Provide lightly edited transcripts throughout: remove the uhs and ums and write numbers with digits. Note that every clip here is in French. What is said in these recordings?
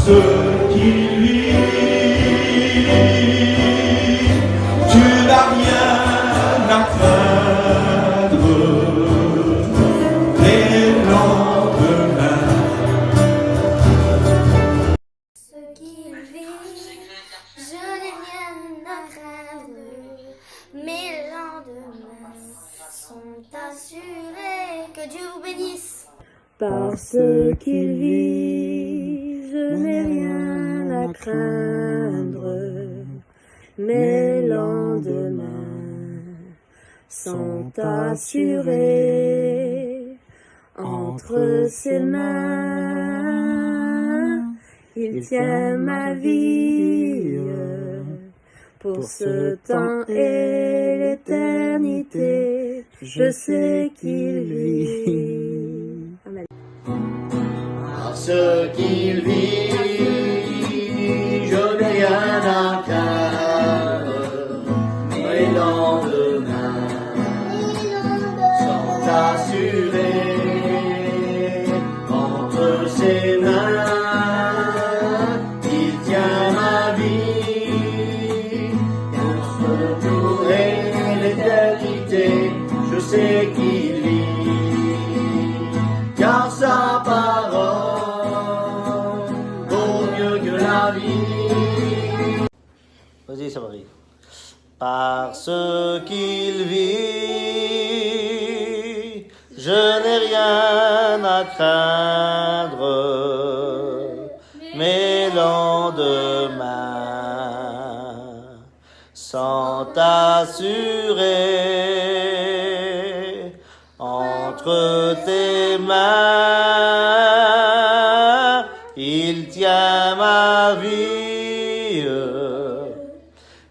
qu'il vit, tu n'as rien à craindre les lendemains. Ce qu'il vit, je n'ai rien à craindre. Mes lendemains sont assurés. Que Dieu vous bénisse. Parce qu'il vit, je n'ai rien à craindre. Mes lendemains sont assurés. Entre ses mains, il tient ma vie. Pour ce temps et l'éternité, je sais qu'il vit. Amen. Parce qu'il vit, je n'ai rien à craindre. Mes lendemains sont assurés. Entre ses mains, il tient ma vie. Pour ce jour et l'éternité, je sais qu'il vit. Car sa parole vaut mieux que la vie. Vas-y, ça m'arrive. Parce qu'il vit, je n'ai rien à craindre. Mes lendemains sont assurés. Entre tes mains, il tient ma vie.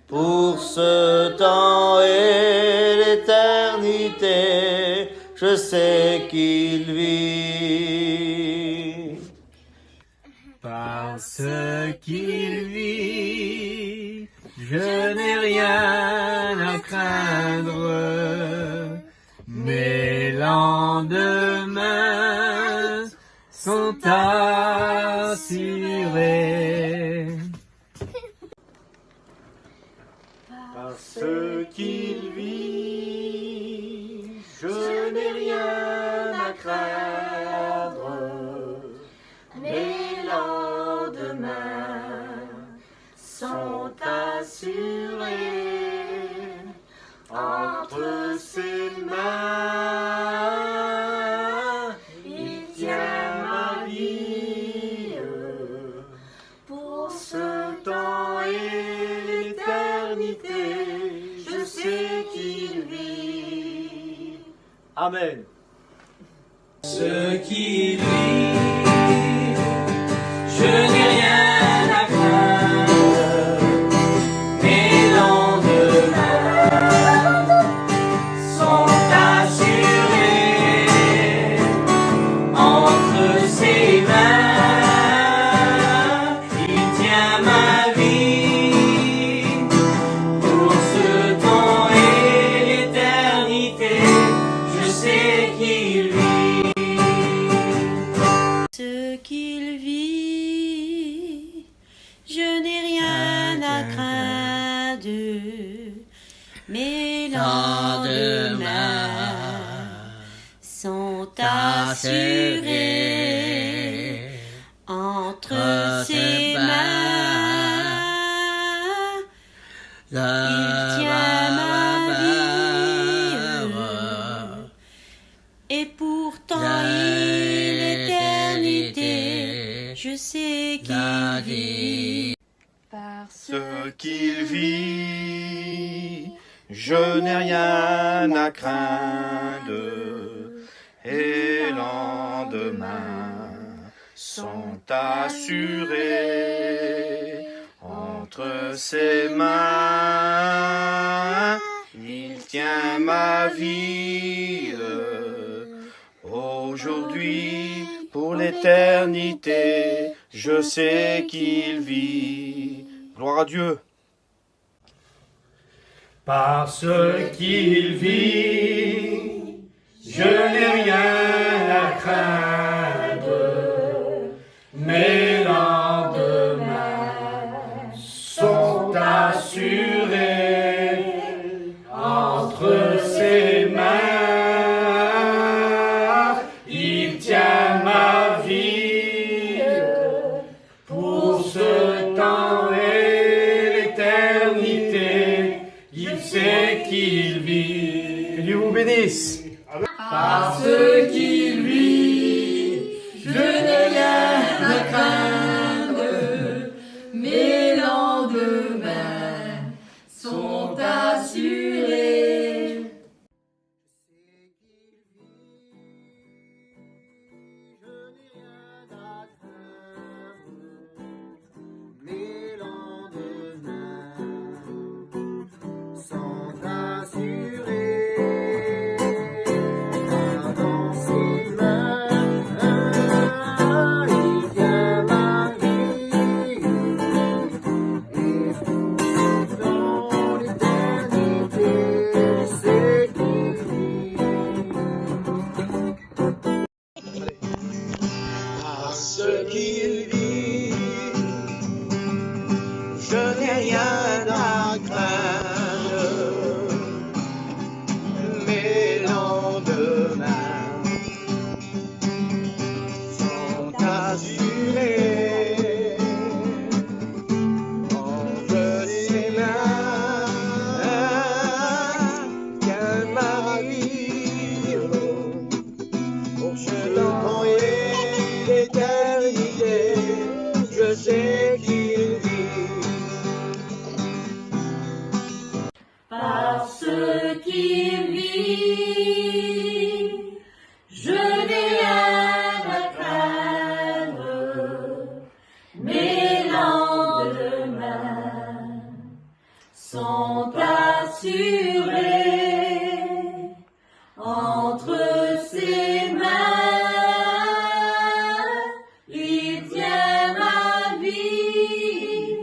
Pour ce temps et l'éternité, je sais qu'il vit. Parce qu'il vit, je n'ai rien à craindre. Mes lendemains sont assurés. Parce qu'il vit, je n'ai rien à craindre. Mes lendemains sont assurés. Entre ses mains, il tient ma vie. Pour ce temps et l'éternité, je sais qu'il vit. Amen. Ce qu'il vit, je n'ai rien à craindre. Mes lendemains sont assurés. Entre ses mains, il tient ma vie. Pour ce temps et l'éternité, je sais qu'il vit. Ce qu'il vit, je n'ai rien à craindre. Mes lendemains sont assurés. Entre ses mains, il tient ma vie. Et pourtant l'éternité, je sais qu'il vit. Ce qu'il vit, je n'ai rien à craindre. Et lendemains sont assurés. Entre ses mains, il tient ma vie. Aujourd'hui, pour l'éternité, je sais qu'il vit. Gloire à Dieu. Parce qu'il vit, je n'ai rien à craindre. Mes lendemains qu'il vit. Que Dieu vous bénisse. Parce qu'il vit, je n'ai rien à craindre. Mes lendemains sont assurés. Mes lendemains sont assurés. Dans ses mains, il tient ma vie. Et dans l'éternité, je sais qu'il vit. Parce qu'il vit, je n'ai rien à craindre. Mes lendemains sont assurés. Entre ses mains, tient ma vie. Pour ce temps et l'éternité, je sais qu'il vit. Parce qu'il vit, je n'ai rien à craindre. Mes lendemains sont assurés. Entre ses mains, il tient ma vie.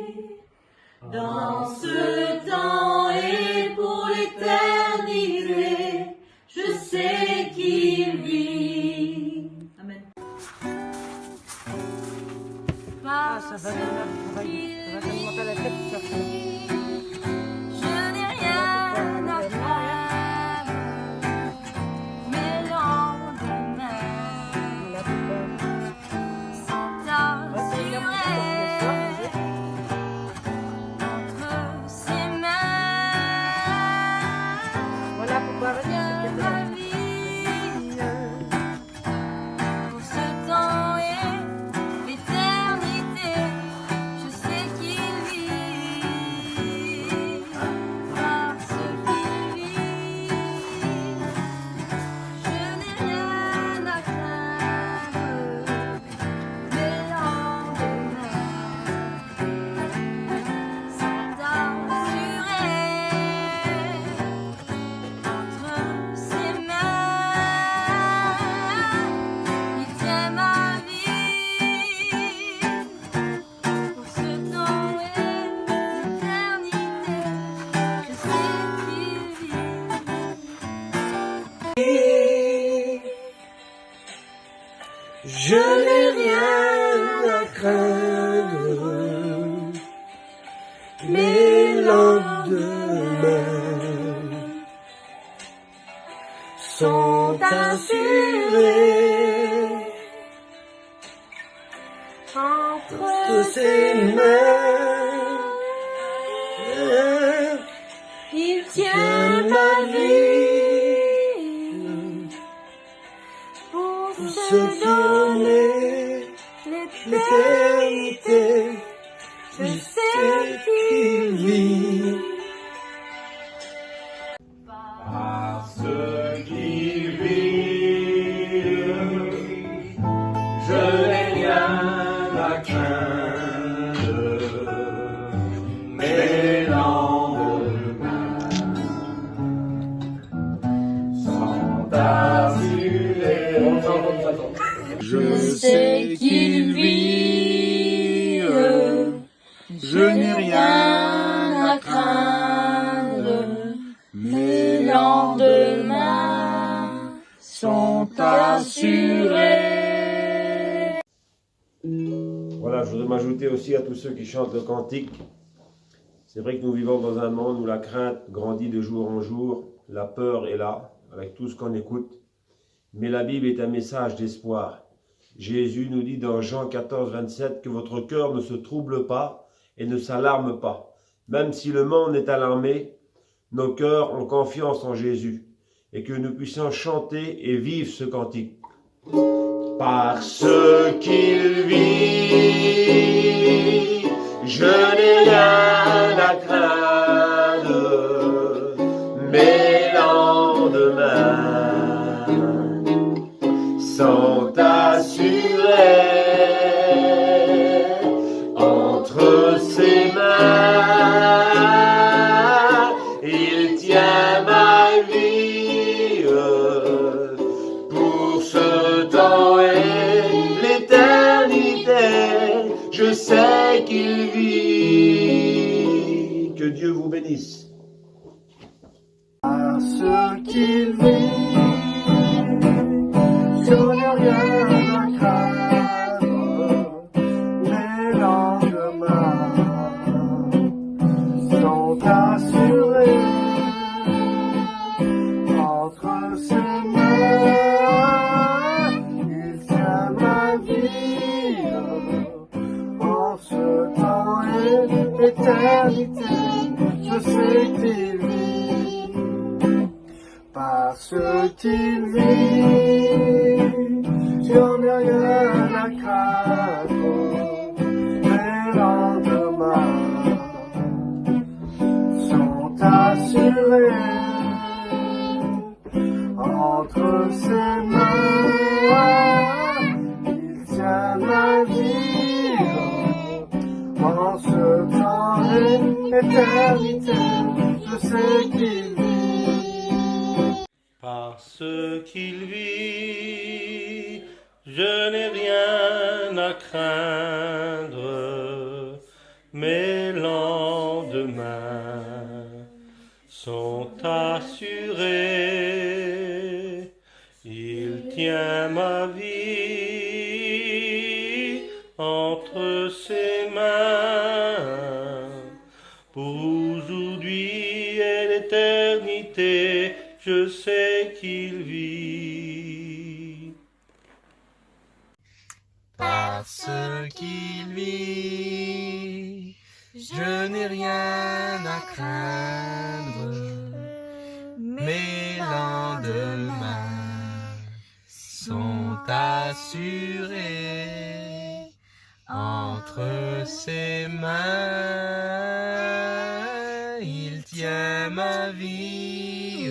Dans ce temps et pour l'éternité, je sais qu'il vit. Amen. Parce qu'il vit, je n'ai rien à craindre. Mes lendemains sont assurés. Entre ses mains, Voilà pourquoi tient ma vie. Pour ce temps et l'éternité, je sais qu'il vit. Parce qu'il vit, je n'ai rien à craindre. Mes lendemains sont assurés. Entre ses mains, il tient ma vie. Pour ce temps et l'éternité, je sais qu'il vit. Je n'ai rien à craindre. Mes lendemains sont assurés. Entre ses mains, Il tient ma vie. pour Ce se qui en donner est l'éternité. l'éternité, Je sais qu'il vit. Parce qu'il vit, je n'ai rien à craindre. Mes lendemains sont assurés. Je sais qu'il vit, je n'ai rien à craindre. Mes lendemains sont assurés. Voilà, je voudrais m'ajouter aussi à tous ceux qui chantent le cantique. C'est vrai que nous vivons dans un monde où la crainte grandit de jour en jour, la peur est là, avec tout ce qu'on écoute. Mais la Bible est un message d'espoir. Jésus nous dit dans Jean 14, 27 que votre cœur ne se trouble pas et ne s'alarme pas. Même si le monde est alarmé, nos cœurs ont confiance en Jésus et que nous puissions chanter et vivre ce cantique. Parce qu'il vit, je n'ai rien à craindre, mes lendemains sont assurés entre ses mains. Il tient ma vie pour ce temps et l'éternité. Je sais qu'il vit. Que Dieu vous bénisse. Parce qu'il vit, je n'ai rien à craindre, mes lendemains sont assurés entre ses mains. Il tient ma vie en ce temps et l'éternité. Je sais qu'il vit. Parce qu'il vit, j'en ai rien à craindre, mes lendemains sont assurés entre ses mains. Il tient ma vie en ce temps et l'éternité. Je sais qu'il vit. Parce qu'il vit, je n'ai rien à craindre, mes lendemains sont assurés. Il tient ma vie entre ses mains pour aujourd'hui et l'éternité. Je sais qu'il vit. Parce qu'il vit, je n'ai rien à craindre, mes lendemains sont assurés entre ses mains. Il tient ma vie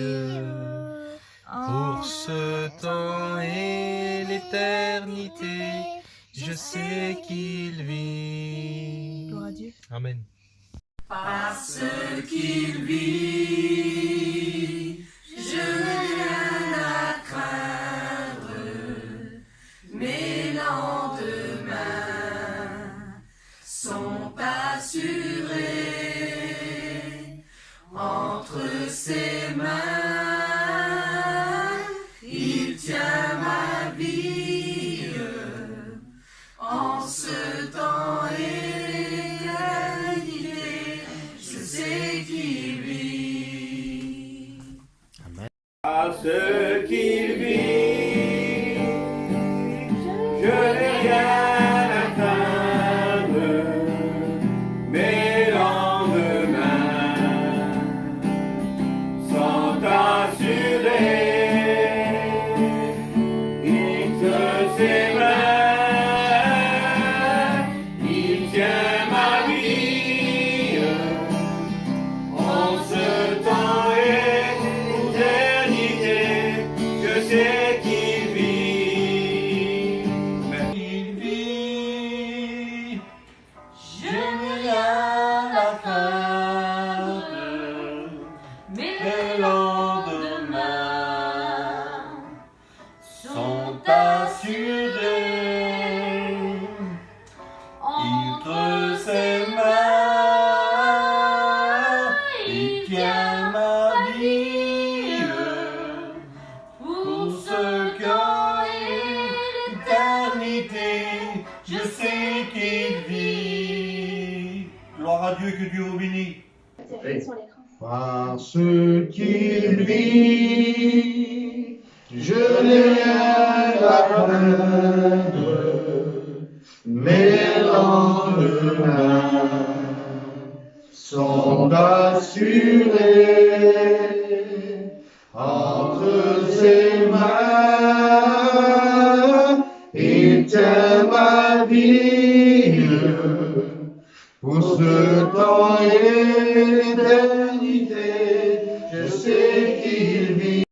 pour ce temps et l'éternité. Je sais qu'il vit. Gloire à Dieu. Amen. Parce qu'il vit, je n'ai rien à craindre, mes lendemains sont assurés entre ses mains. Il tient ma vie en ce temps et l'éternité. Je sais qu'il vit. Parce qu'il vit, je n'ai rien à craindre, mes lendemains sont assurés. Entre ses mains, il tient ma vie en ce temps et l'éternité. Je sais qu'il vit. Il vit. Je n'ai rien à craindre, mes lendemains sont assurés entre ses mains. Il tient ma vie pour ce temps et l'éternité. Je sais qu'il vit. Gloire à Dieu, que Dieu vous bénisse. Parce qu'il vit, je n'ai rien à craindre, mes lendemains sont assurés entre ses mains. Il tient ma vie pour ce temps et l'éternité. Je sais qu'il vit.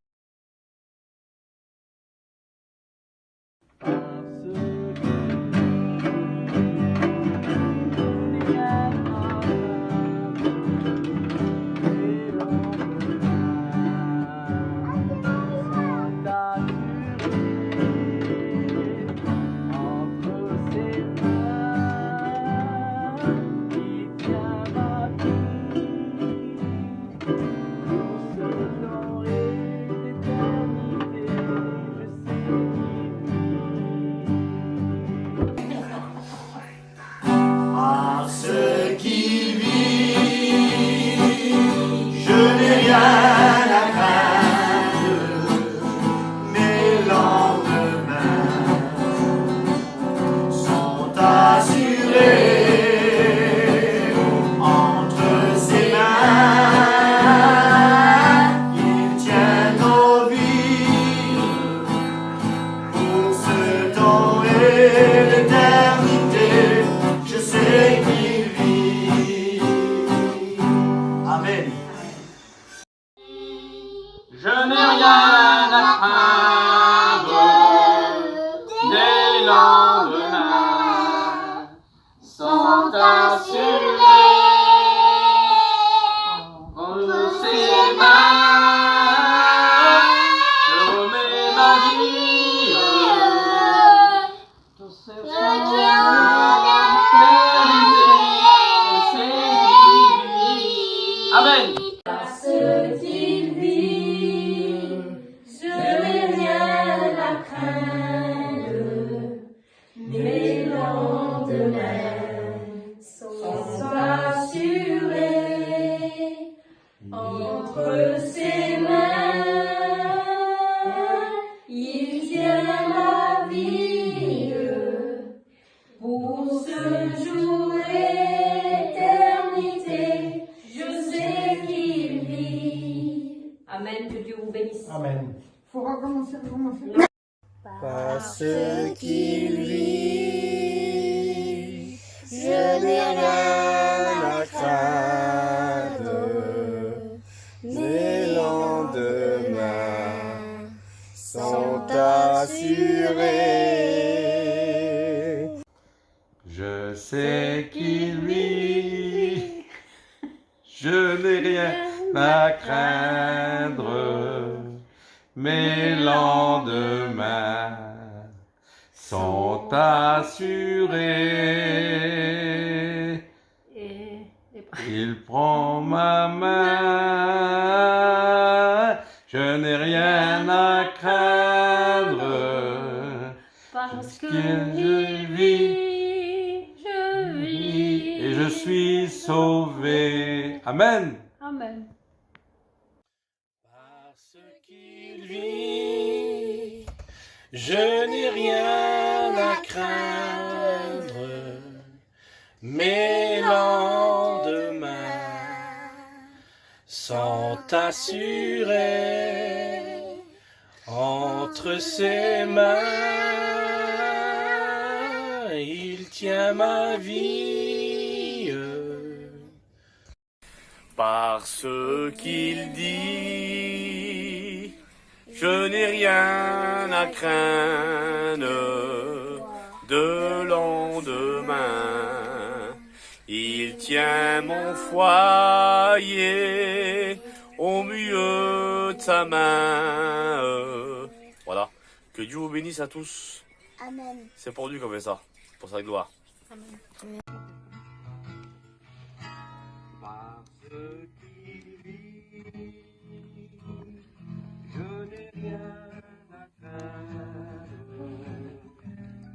Je n'ai rien à craindre des lendemains, sont assurés entre ses mains. Je remets ma vie, tous ceux qui ont Amen. Entre ses mains, il tient ma vie pour ce jour éternité. Je sais qu'il vit. Amen. Que Dieu vous bénisse. Amen. Faut recommencer. Parce qu'il vit, je n'ai rien à craindre. Les lendemains sont assurés. Je sais qu'il vit, je n'ai rien à craindre, mes lendemains sont assurés. Il prend ma main, je n'ai rien à craindre, parce que je vis, et je suis sauvé. Amen. Amen. Parce qu'il vit, je n'ai rien à craindre, mes lendemains sont assurés entre ses mains. Il tient ma vie. Parce qu'il dit, je n'ai rien à craindre de lendemain. Il tient mon foyer au milieu de sa main. Voilà. Que Dieu vous bénisse à tous. Amen. C'est pour Dieu qu'on fait ça. Pour sa gloire. Amen. Parce qu'il vit, je n'ai rien à craindre,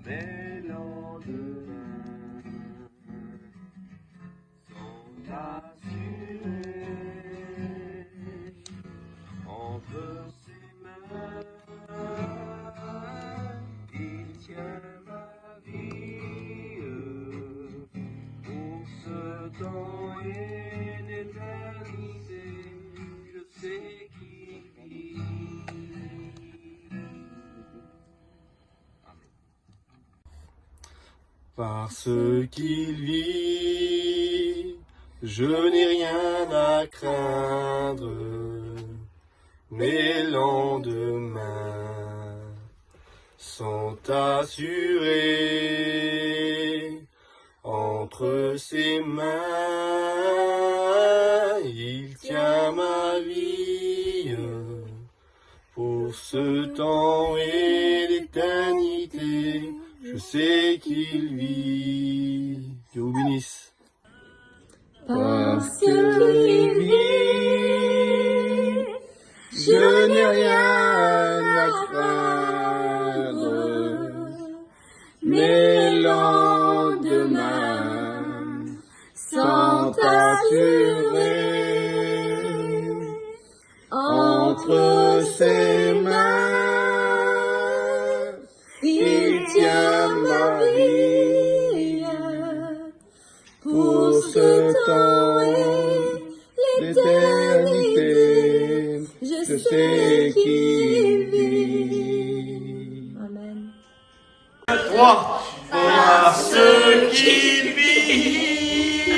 mes lendemains sont assurés entre ses mains. Il tient ma vie pour ce temps et Parce qu'il vit, je n'ai rien à craindre. Mes lendemains sont assurés entre ses mains. Il tient ma vie pour ce temps et l'éternité. Je sais qu'il vit. Dieu vous bénisse. Parce qu'il vit, je n'ai rien à craindre. Mes lendemains sont assurés entre ses mains. Il tient ma vie pour ce temps et l'éternité. Je sais qu'il vit. Amen. 3. Parce qu'il vit,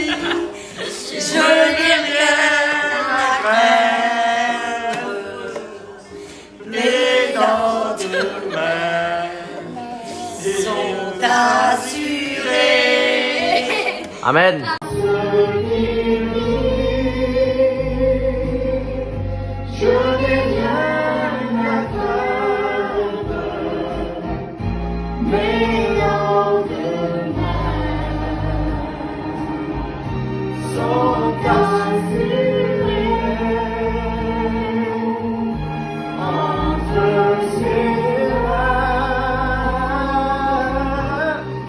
je n'ai rien à craindre. Mes lendemains sont assurés. Amen. Je n'ai rien à craindre. Mes lendemains sont assurés entre ses mains.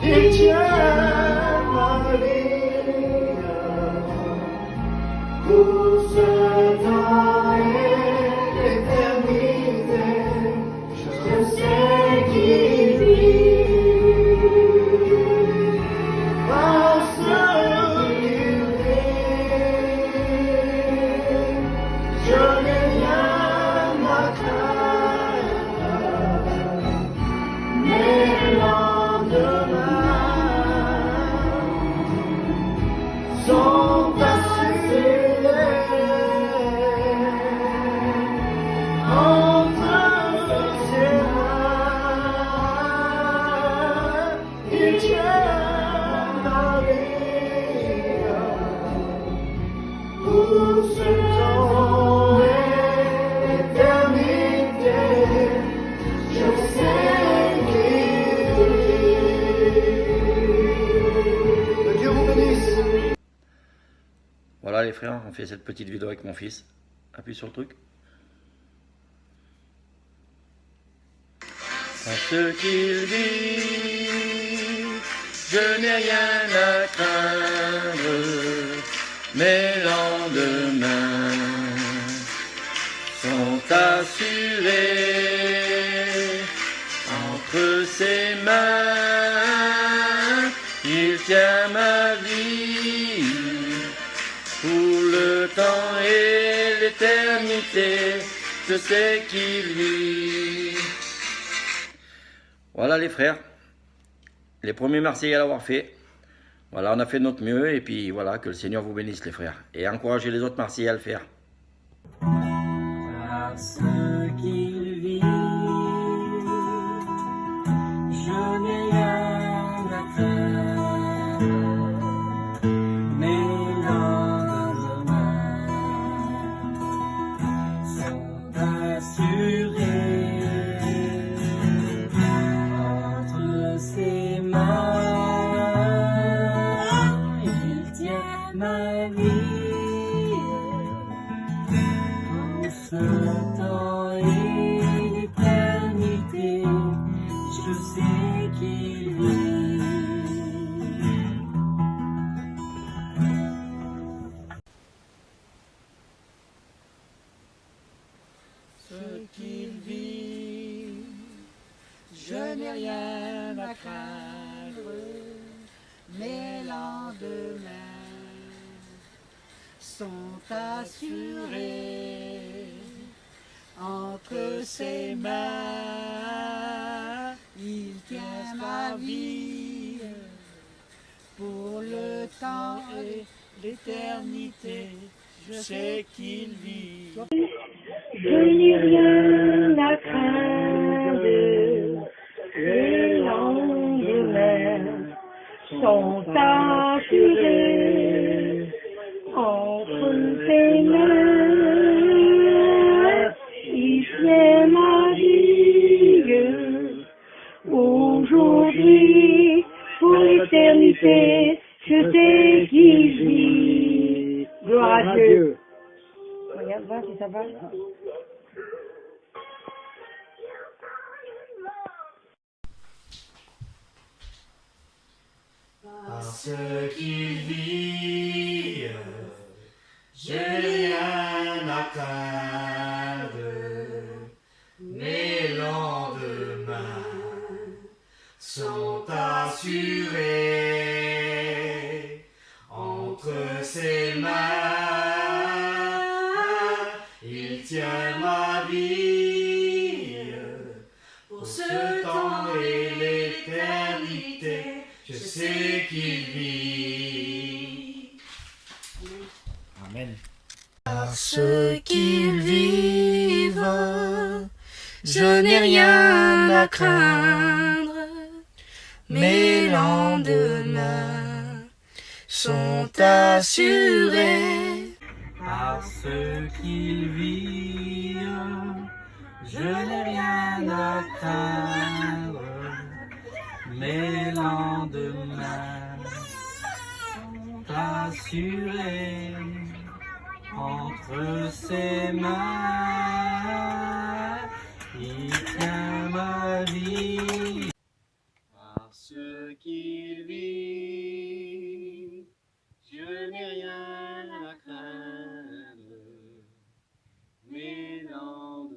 Il tient ma vie pour ce temps et l'éternité. Je sais qu'il vit. Parce qu'il vit, je n'ai rien à craindre. Mes lendemains sont assurés entre ses mains. Il tient ma vie pour ce temps et l'éternité. Je sais qu'il vit. Que Dieu vous bénisse. Voilà les frères, on fait cette petite vidéo avec mon fils. Appuie sur le truc. Parce qu'il vit, je n'ai rien à craindre. Mes lendemains sont assurés entre ses mains. Il tient ma vie pour le temps et l'éternité. Je sais qu'il vit. Voilà les frères, les premiers Marseillais à l'avoir fait. Voilà, on a fait de notre mieux et puis voilà, que le Seigneur vous bénisse les frères. Et encouragez les autres Marseillais à le faire. Parce qu'il vit, je n'ai rien à craindre. Mes lendemains sont assurés entre ses mains. Il tient ma vie pour ce temps et l'éternité. Je sais qu'il vit. Ce qu'il vit, je n'ai rien à craindre. Mes lendemains sont assurés entre ses mains. Il tient ma vie temps et l'éternité, je sais qu'il vit. Je n'ai rien à craindre, les lendemains sont assurés entre ses mains. Il tient ma vie aujourd'hui, pour l'éternité, je sais qu'il vit. Gloire à Dieu. Regarde, voir si ça va. Parce qu'il vit, je n'ai rien à craindre. Mes lendemains sont assurés entre ses mains. Il tient ma vie pour ce temps et l'éternité. Je sais qu'il vit. Amen. Parce qu'il vive, je n'ai rien à craindre. Mes lendemains sont assurés. Parce qu'il vit, je n'ai rien à craindre. Mes lendemains sont assurés entre ses mains. Il tient ma vie. Parce qu'il vit, je n'ai rien à craindre. Mes lendemains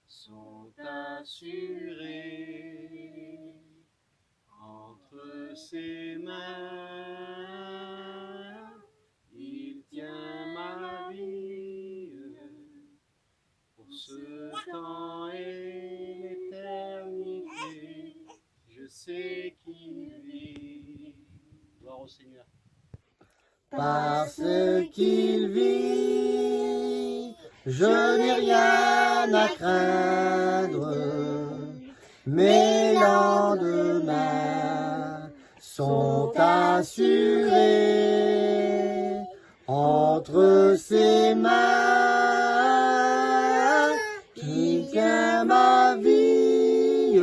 sont assurés entre ses mains. Il tient ma vie pour ce temps et l'éternité. Je sais qu'il vit. Gloire au Seigneur. Parce qu'il vit, je n'ai rien à craindre. Mes lendemains sont assurés entre ses mains. Il tient ma vie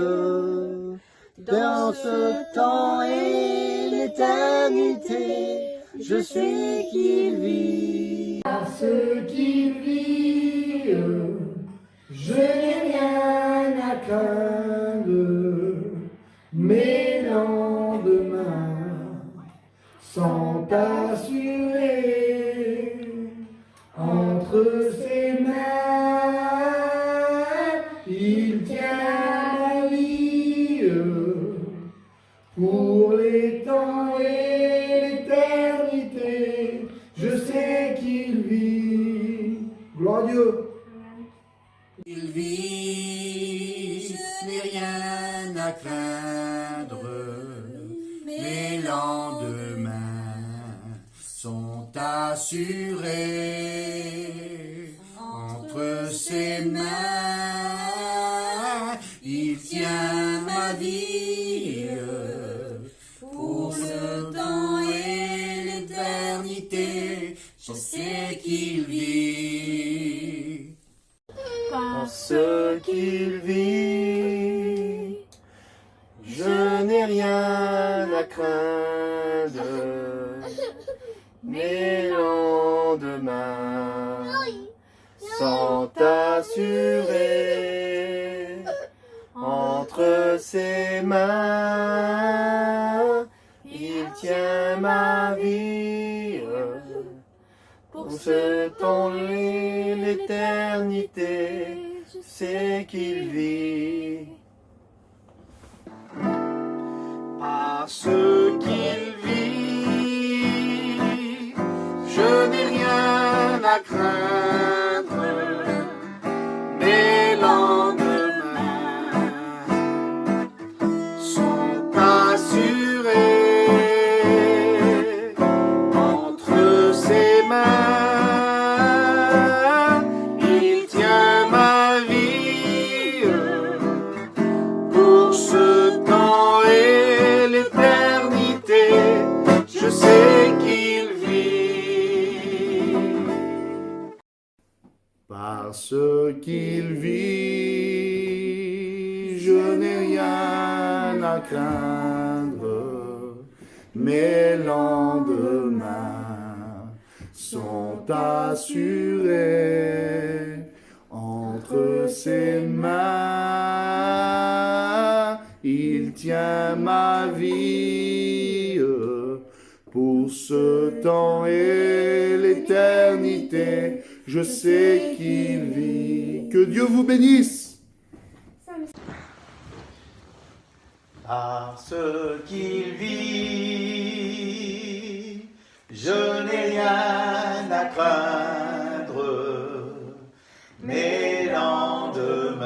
dans ce temps et l'éternité. Je sais qu'il vit. Parce qu'il vit, je n'ai rien à craindre. Mes lendemains sont assurés entre ses mains. Il tient ma vie pour les temps et l'éternité. Je sais qu'il vit. Gloire à Dieu. Il vit, je n'ai rien à craindre. Mes lendemains sont assurés entre ses mains. Il tient ma vie pour ce temps et l'éternité. Je sais qu'il vit. Parce qu'il vit, je n'ai rien à craindre. Mes lendemains sont assurés entre ses mains. Il tient ma vie pour ce temps et l'éternité. C'est qu'il vit. Parce qu'il vit, je n'ai rien à craindre. Mes lendemains sont assurés à craindre, mes lendemains sont assurés entre ses mains. Il tient ma vie pour ce temps et l'éternité. Je sais qu'il vit. Que Dieu vous bénisse. Parce qu'il vit, je n'ai rien à craindre. Mes lendemains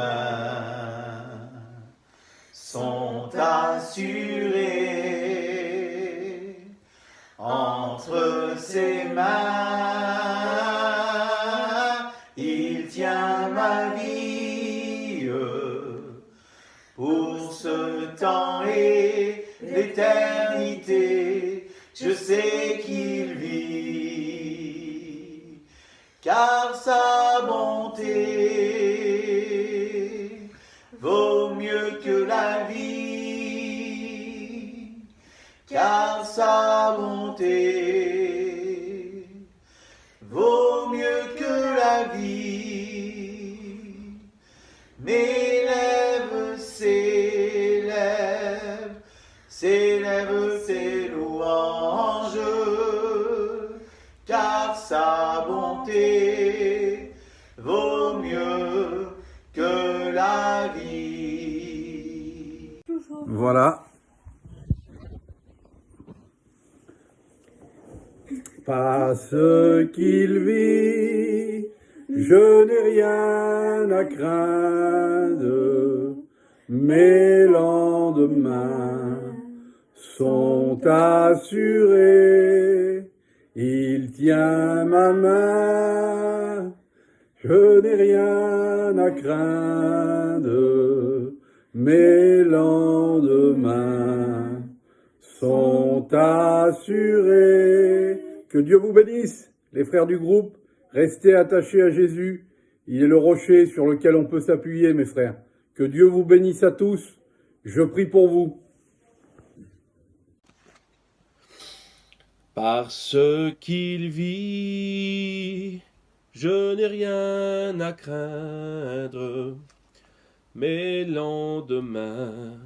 sont assurés entre ses mains. Il tient ma vie pour ce temps et l'éternité. Je sais qu'il vit, car sa bonté vaut mieux que la vie, car sa bonté vaut mieux que la vie. Mes lèvres s'élèvent, s'élèvent tes louanges, car sa bonté vaut mieux que la vie. Voilà. Parce qu'il vit, je n'ai rien à craindre. Mes lendemains sont assurés. Il tient ma main. Je n'ai rien à craindre. Mes lendemains sont assurés. Que Dieu vous bénisse, les frères du groupe. Restez attachés à Jésus. Il est le rocher sur lequel on peut s'appuyer, mes frères. Que Dieu vous bénisse à tous. Je prie pour vous. Parce qu'il vit, je n'ai rien à craindre. Mes lendemains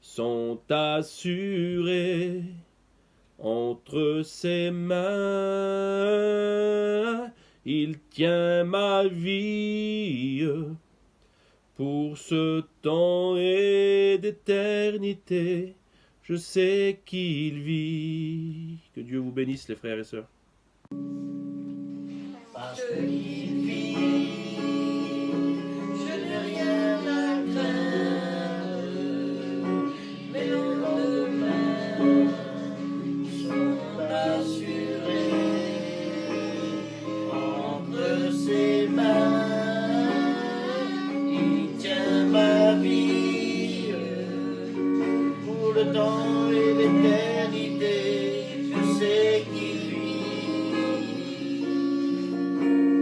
sont assurés entre ses mains. Il tient ma vie pour ce temps et d'éternité. Je sais qu'il vit. Que Dieu vous bénisse, les frères et sœurs. Parce qu'il vit, je n'ai rien à craindre. Mes lendemains sont assurés entre ses mains. Il tient ma vie pour le temps et l'éternité. Je sais qu'il vit.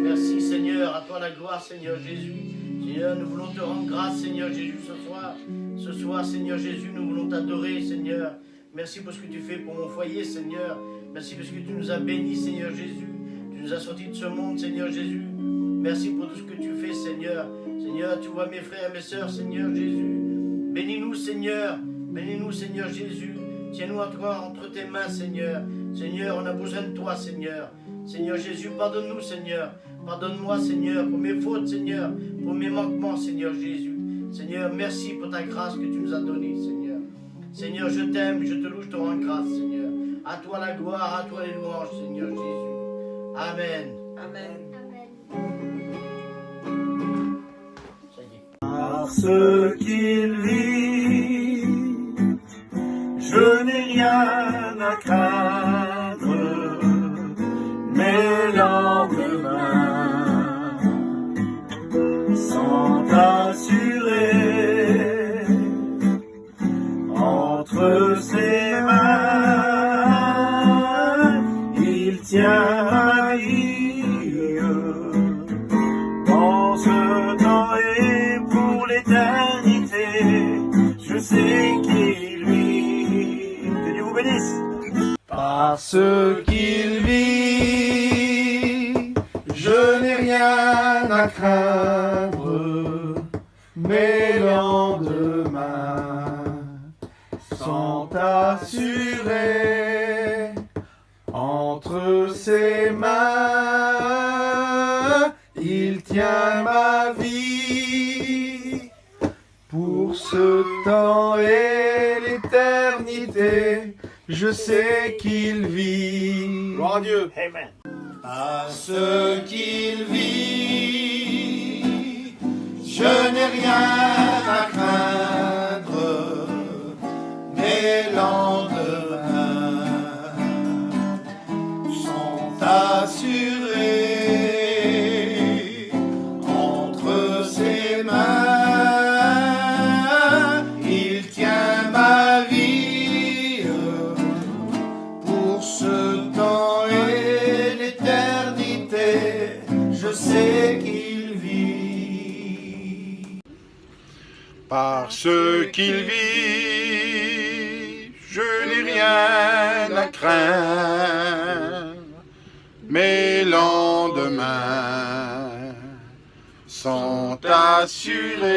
Merci Seigneur, à toi la gloire Seigneur Jésus. Seigneur, nous voulons te rendre grâce Seigneur Jésus ce soir. Ce soir Seigneur Jésus, nous voulons t'adorer Seigneur. Merci pour ce que tu fais pour mon foyer Seigneur. Merci parce que tu nous as bénis Seigneur Jésus. Tu nous as sortis de ce monde Seigneur Jésus. Merci pour tout ce que tu fais Seigneur. Seigneur, tu vois mes frères et mes sœurs Seigneur Jésus. Bénis-nous Seigneur. Bénis-nous Seigneur Jésus. Tiens-nous à toi entre tes mains Seigneur. Seigneur, on a besoin de toi Seigneur. Seigneur Jésus, pardonne-nous Seigneur. Pardonne-moi Seigneur pour mes fautes Seigneur. Pour mes manquements Seigneur Jésus. Seigneur, merci pour ta grâce que tu nous as donnée Seigneur. Seigneur, je t'aime, je te loue, je te rends grâce Seigneur. À toi la gloire, à toi les louanges Seigneur Jésus. Amen. Amen. Parce qu'il vit, je n'ai rien à craindre. Mes lendemains sont assurés entre ses mains. Il tient ma vie dans ce temps et pour l'éternité. Je sais qu'il qu'il vit. Que Dieu vous bénisse. Parce qu'il vit, je n'ai rien à craindre. Mes lendemains sont assurés entre ses mains. Il tient ma vie pour ce temps et l'éternité. Je sais qu'il vit. Gloire à Dieu. Amen. Parce qu'il vit, je n'ai rien à craindre. Mes lendemains sont assurés entre ses mains. Il tient ma vie pour ce temps et l'éternité. Je sais qu'il vit. Parce qu'il vit, je n'ai rien à craindre. Mes lendemains sont assurés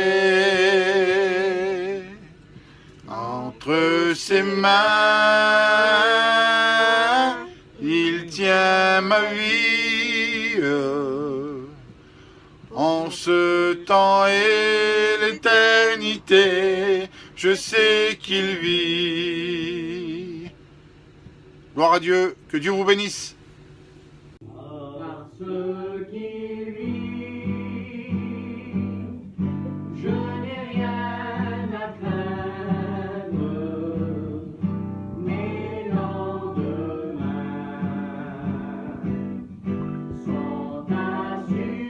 entre ses mains. Il tient ma vie en ce temps et l'éternité. Je sais qu'il vit. Gloire à Dieu, que Dieu vous bénisse. Parce qu'il vit, je n'ai rien à craindre. Mes lendemains sont assurés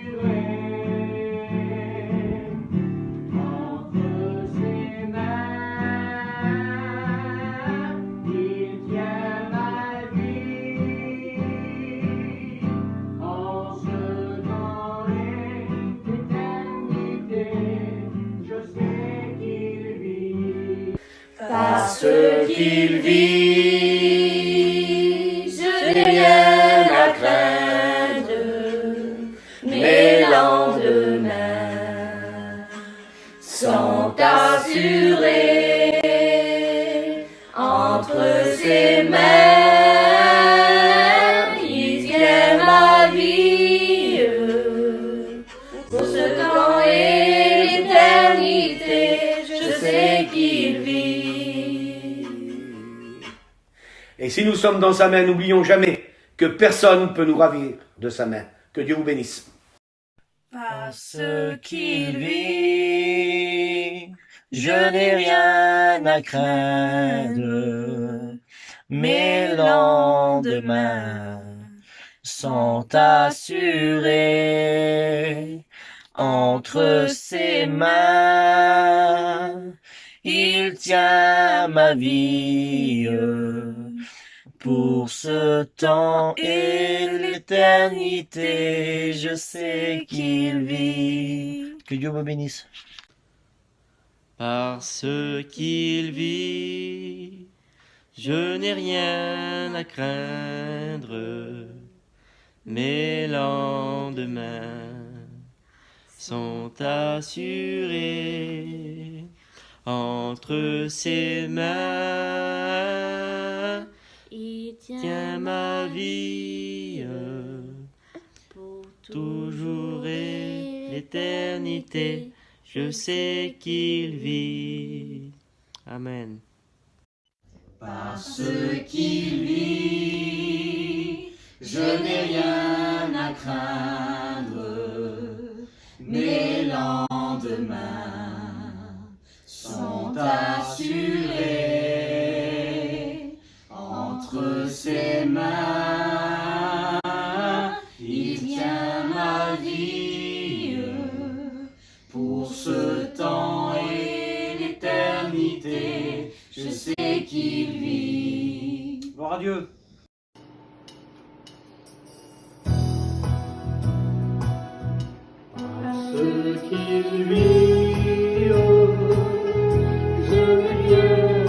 entre ses mains. Il tient ma vie en ce temps et l'éternité. Je sais qu'il vit. Parce qu'il vit, je n'ai rien à craindre. Mes lendemains sont assurés entre ses mains. Il tient ma vie pour ce temps et l'éternité. Je sais qu'il vit. Et si nous sommes dans sa main, n'oublions jamais que personne ne peut nous ravir de sa main. Que Dieu vous bénisse. Parce qu'il vit, je n'ai rien à craindre. Mes lendemains sont assurés entre ses mains. Il tient ma vie pour ce temps et l'éternité. Je sais qu'il vit. Que Dieu me bénisse. Parce qu'il vit, je n'ai rien à craindre. Mes lendemains sont assurés entre ses mains. Il tient ma vie pour toujours et l'éternité. Je sais qu'il vit. Amen. Parce qu'il vit, je n'ai rien à craindre. Mes lendemains sont assurés entre ses mains. Il tient ma vie pour ce temps et l'éternité. Je sais qu'il vit. Gloire à Dieu. Parce qu'il vit, je n'ai rien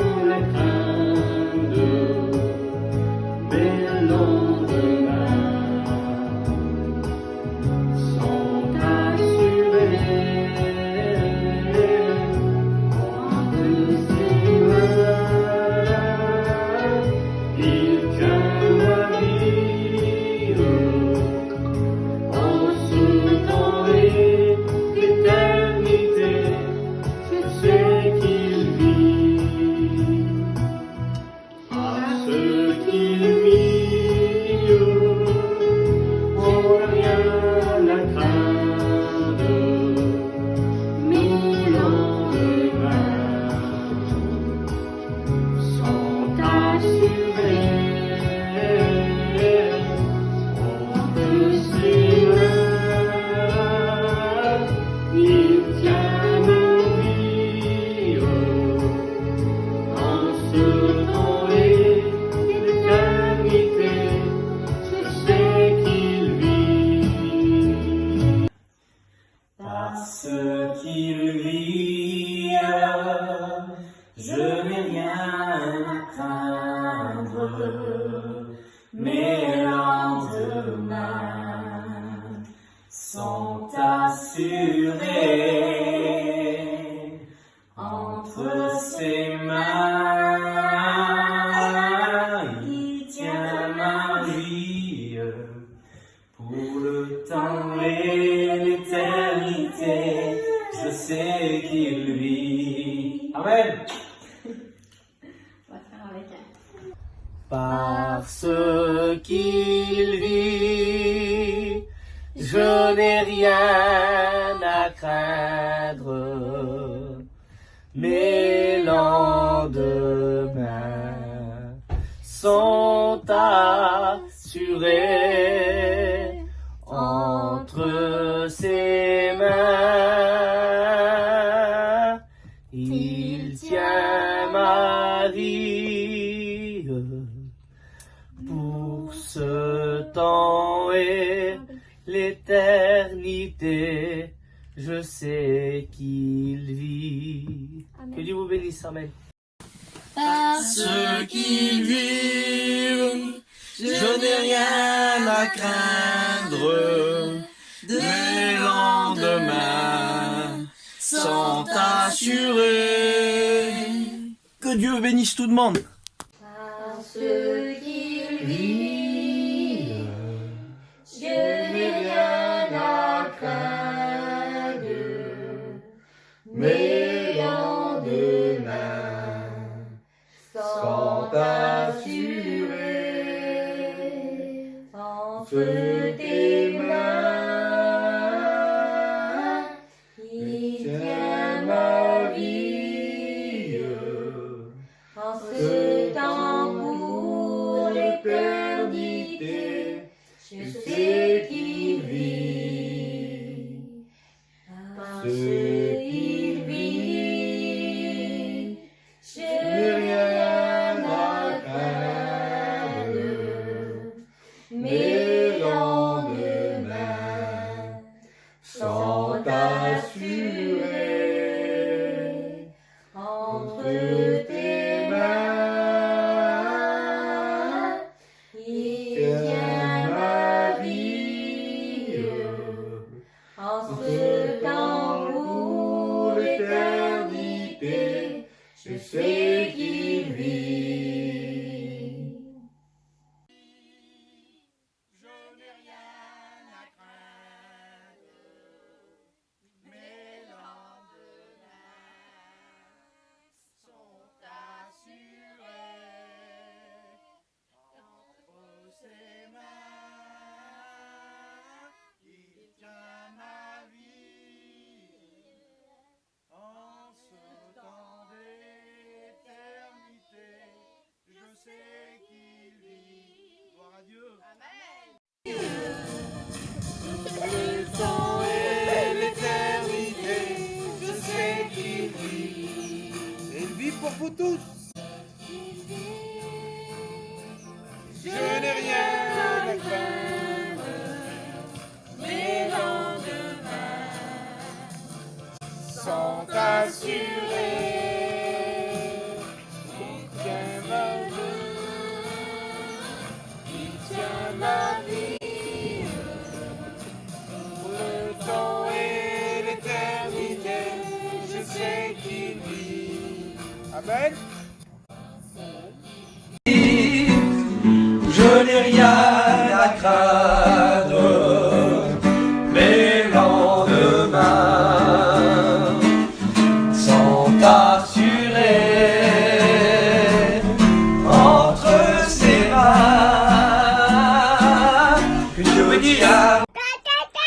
Parce qu'il vit, je n'ai rien à craindre, mes lendemains sont assurés entre ses mains. Il tient ma vie pour le temps et l'éternité, je sais qu'il vit. Amen. Parce qu'il vit, je n'ai rien à craindre, mes lendemains sont assurés entre ses mains. Il tient ma vie pour ce temps et l'éternité. Je sais qu'il vit. Que Dieu vous bénisse, amen. Parce qu'il vit, je n'ai rien à craindre, mes lendemains sont assurés. Que Dieu bénisse tout le monde. Parce qu'il vit, je n'ai rien à craindre, mes lendemains sont assurés entre tes mains. Il tient ma vie en ce temps pour l'éternité. Je sais qu'il vit, parce qu'il vit, je n'ai rien à craindre, mes lendemains sont assurés entre tes mains. Il tient ma vie en ce temps pour l'éternité. Je sais qu'il vit. Je n'ai rien à craindre, mes lendemains sont assurés entre ses mains. Il tient ma vie en ce temps d'éternité. Je sais qu'il vit. Gloire à Dieu. Amen. Le temps et l'éternité, je sais qu'il vit. Et il vit pour vous tous. Je n'ai rien à craindre, mes lendemains sont assurés. Il tient ma vie pour le temps et l'éternité. Je sais qu'il vit. Amen. Je n'ai rien à craindre, mes lendemains sont assurés entre ses mains. Que Dieu bénisse.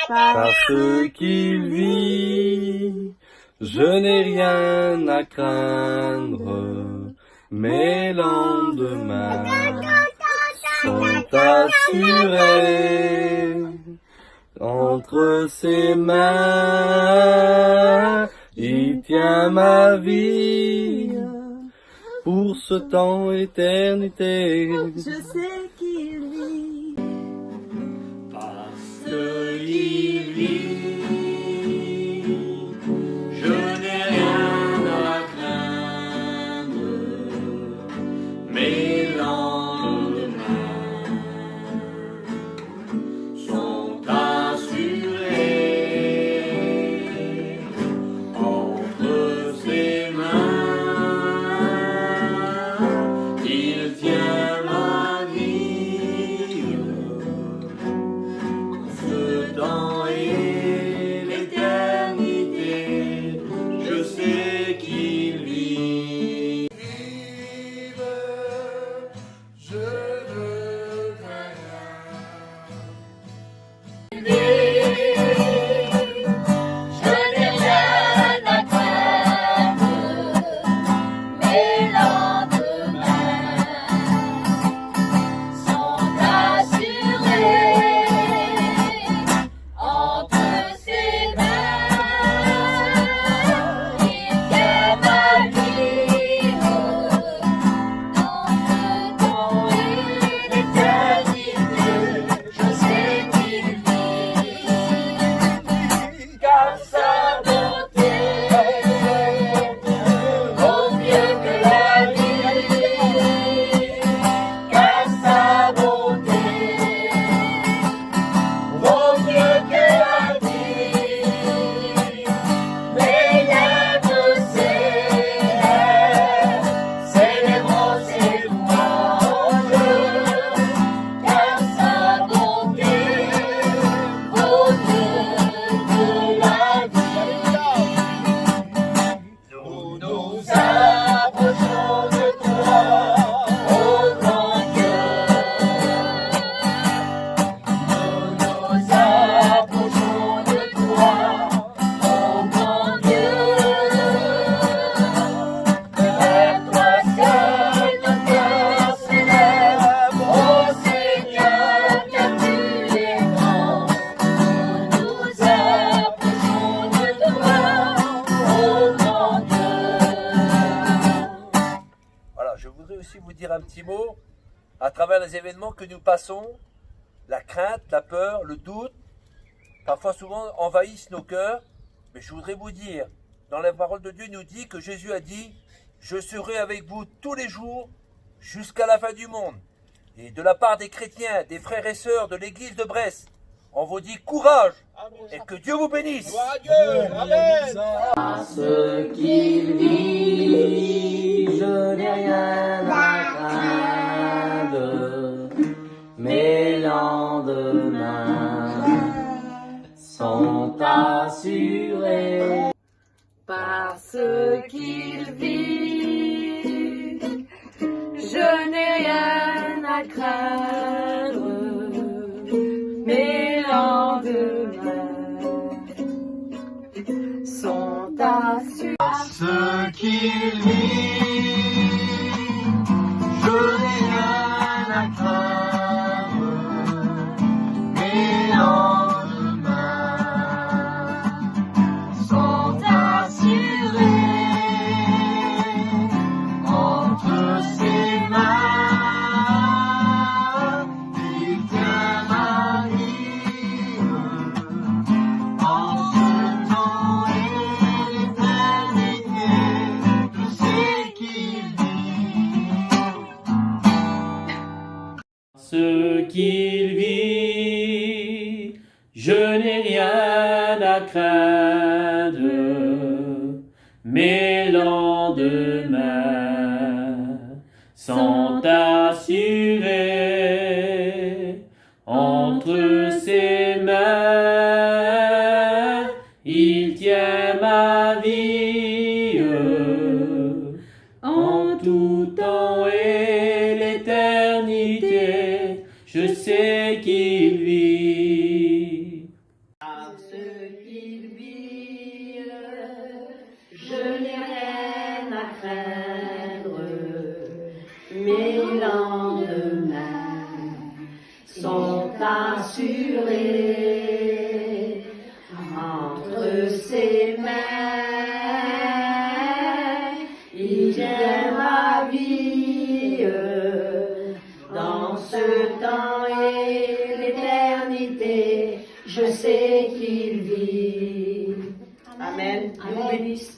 Parce qu'il vit, je n'ai rien à craindre, mes lendemains sont assurés. Entre ses mains, il tient ma vie pour ce temps éternité. Je sais qu'il vit. Parce qu'il vit, je n'ai rien à craindre. Mes lendemains sont assurés. Entre ses mains, il tient ma vie. Ce temps et l'éternité, je sais qu'il vit. Je ne crains Je n'ai rien à craindre, mes lendemains sont assurés. Entre ses mains, il tient ma vie. Dans ce temps et l'éternité, je sais qu'il vit. Car sa bonté vaut mieux que la vie. Car sa bonté vaut mieux que la vie. Mes lèvres célébrant ses louanges. Car sa bonté vaut mieux que la vie. Nous nous approchons de toi, ô grand Dieu. Nous nous approchons de toi, ô grand Dieu. Vers toi seul notre cœur s'élève, ô Seigneur, car tu es grand. Nous nous approchons de toi, ô grand Dieu. Voilà, je voudrais aussi vous dire un petit mot à travers les événements que nous passons. La crainte, la peur, le doute, parfois souvent envahissent nos cœurs. Mais je voudrais vous dire, dans la parole de Dieu, il nous dit que Jésus a dit « Je serai avec vous tous les jours jusqu'à la fin du monde ». Et de la part des chrétiens, des frères et sœurs de l'église de Brest, on vous dit courage et que Dieu vous bénisse. Parce qu'il vit, je n'ai rien à craindre. Mes lendemains sont assurés. Parce qu'il vit, je n'ai rien à craindre. Mes lendemains sont assurés. Parce qu'il vit, je n'ai rien à craindre. Mes lendemains sont assurés. Entre ses mains, il tient ma vie. En ce temps et l'éternité, je sais qu'il vit. Ce qu'il vit, je n'ai rien à craindre. Mes lendemains sont assurés. Entre ses mains, il tient ma vie. En tout temps et l'éternité, je sais qu'il vit. Parce qu'il vit, je n'ai rien à craindre. mes lendemains sont assurés entre ses mains. Il tient ma vie dans ce temps et l'éternité. Je sais qu'il vit. Amen. Dieu vous bénisse.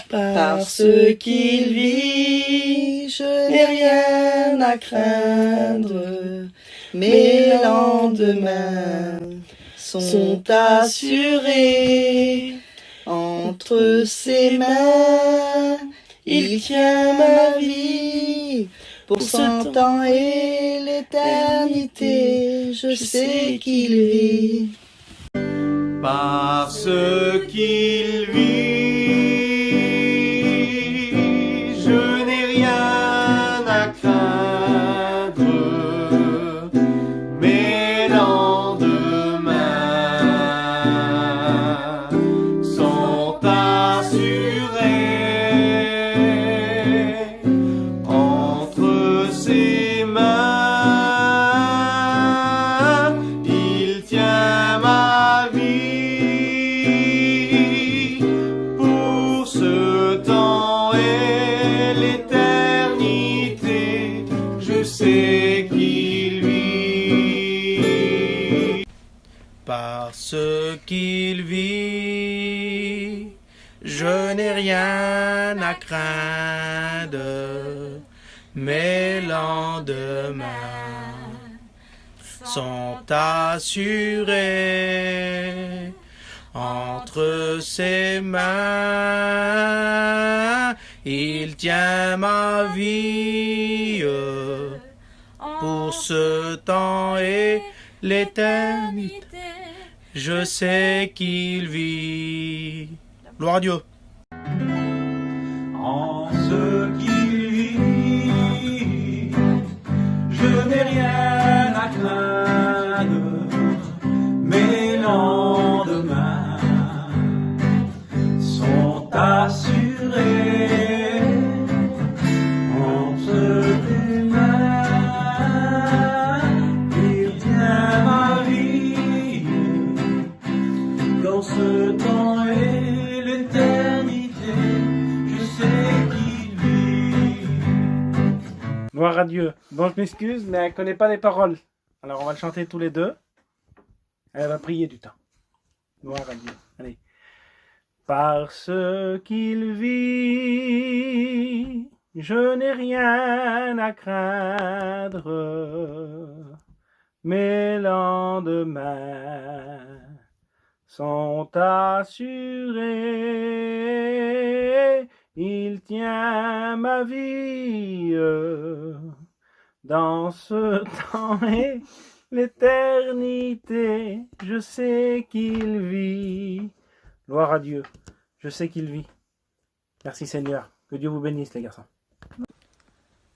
Parce qu'il vit, je n'ai rien à craindre. Mes lendemains sont assurés entre ses mains. Il tient ma vie pour 100 ans et l'éternité. Je sais qu'il vit. Parce qu'il vit, je n'ai rien à craindre. Mes lendemains sont assurés entre ses mains. Il tient ma vie pour ce temps et l'éternité. Je sais qu'il vit. Parce qu'il vit, je n'ai rien à craindre. Mes lendemains sont assurés entre ses mains. Il tient ma vie pour ce temps et l'éternité. Je sais qu'il vit. Gloire à Dieu. En ce qu'il vit, je n'ai rien à craindre. Mes lendemains sont assurés entre tes mains. Il tient ma vie dans ce temps et l'éternité. Je sais qu'il vit. Gloire à Dieu. Bon, je m'excuse, mais elle connaît pas les paroles. Alors, on va le chanter tous les deux. Elle va prier du temps. Gloire à Dieu. Allez. Parce qu'il vit, je n'ai rien à craindre. Mes lendemains sont assurés. Il tient ma vie dans ce temps et l'éternité. Je sais qu'il vit. Gloire à Dieu. Je sais qu'il vit. Merci Seigneur. Que Dieu vous bénisse les garçons.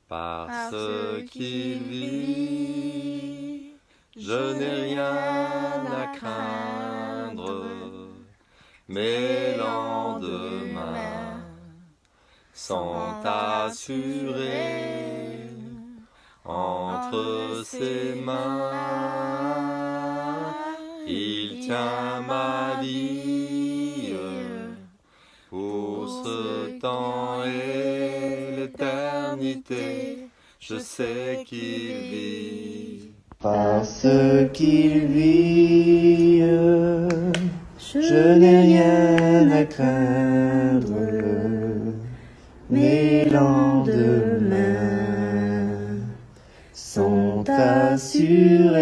Parce qu'il vit, je n'ai rien à craindre. Mes lendemains sont assurés entre ses mains. Il tient ma vie pour ce temps et l'éternité. Je sais qu'il vit. Parce qu'il vit, je n'ai rien à craindre. Mes lendemains sont assurés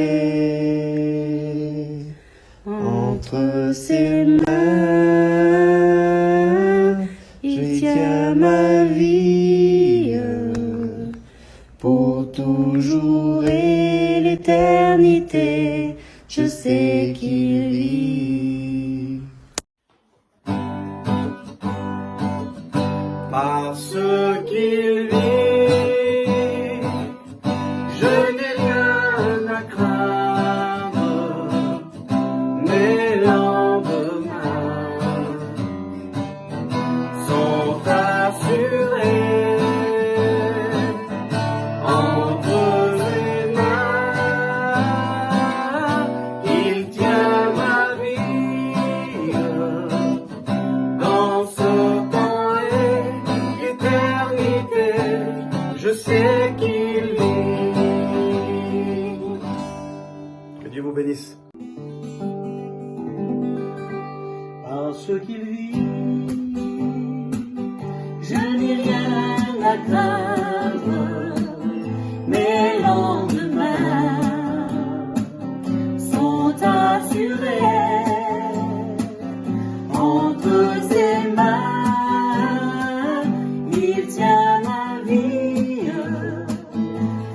entre ses mains. Il tient ma vie pour toujours et l'éternité. Je sais qu'il vit. Parce qu'il vit, je n'ai rien à craindre. Mes lendemains sont assurés je sais qu'il vit. Que Dieu vous bénisse. Parce qu'il vit, je n'ai rien à craindre. Mes lendemains sont assurés entre ses mains. Il tient ma vie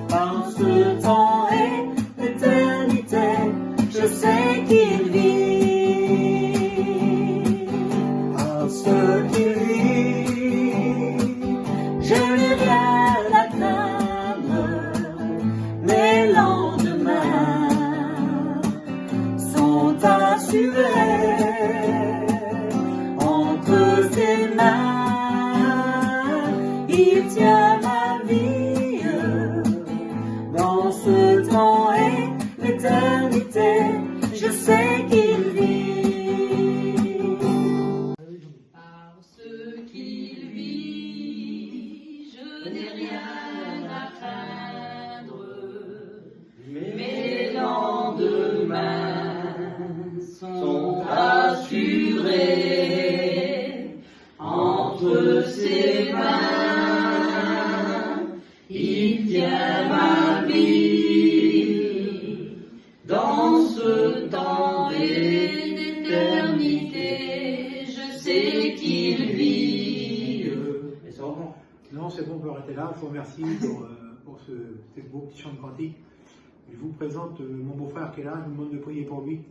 par ce temps et l'éternité. Je sais qu'il vit, parce qu'il vit. Je n'ai rien à craindre. Mes lendemains sont assurés entre ses mains. Il tient ma vie dans ce temps et l'éternité. Je sais qu'il vit. Parce qu'il vit, je n'ai rien à craindre. Mes lendemains sont assurés entre ses mains. Il tient ma vie dans ce temps et l'éternité. Je sais qu'il vit. Non, c'est bon, on peut arrêter là. Je vous remercie pour ce beau petit chant de cantique. Je vous présente mon beau-frère qui est là. Je vous demande de prier pour lui.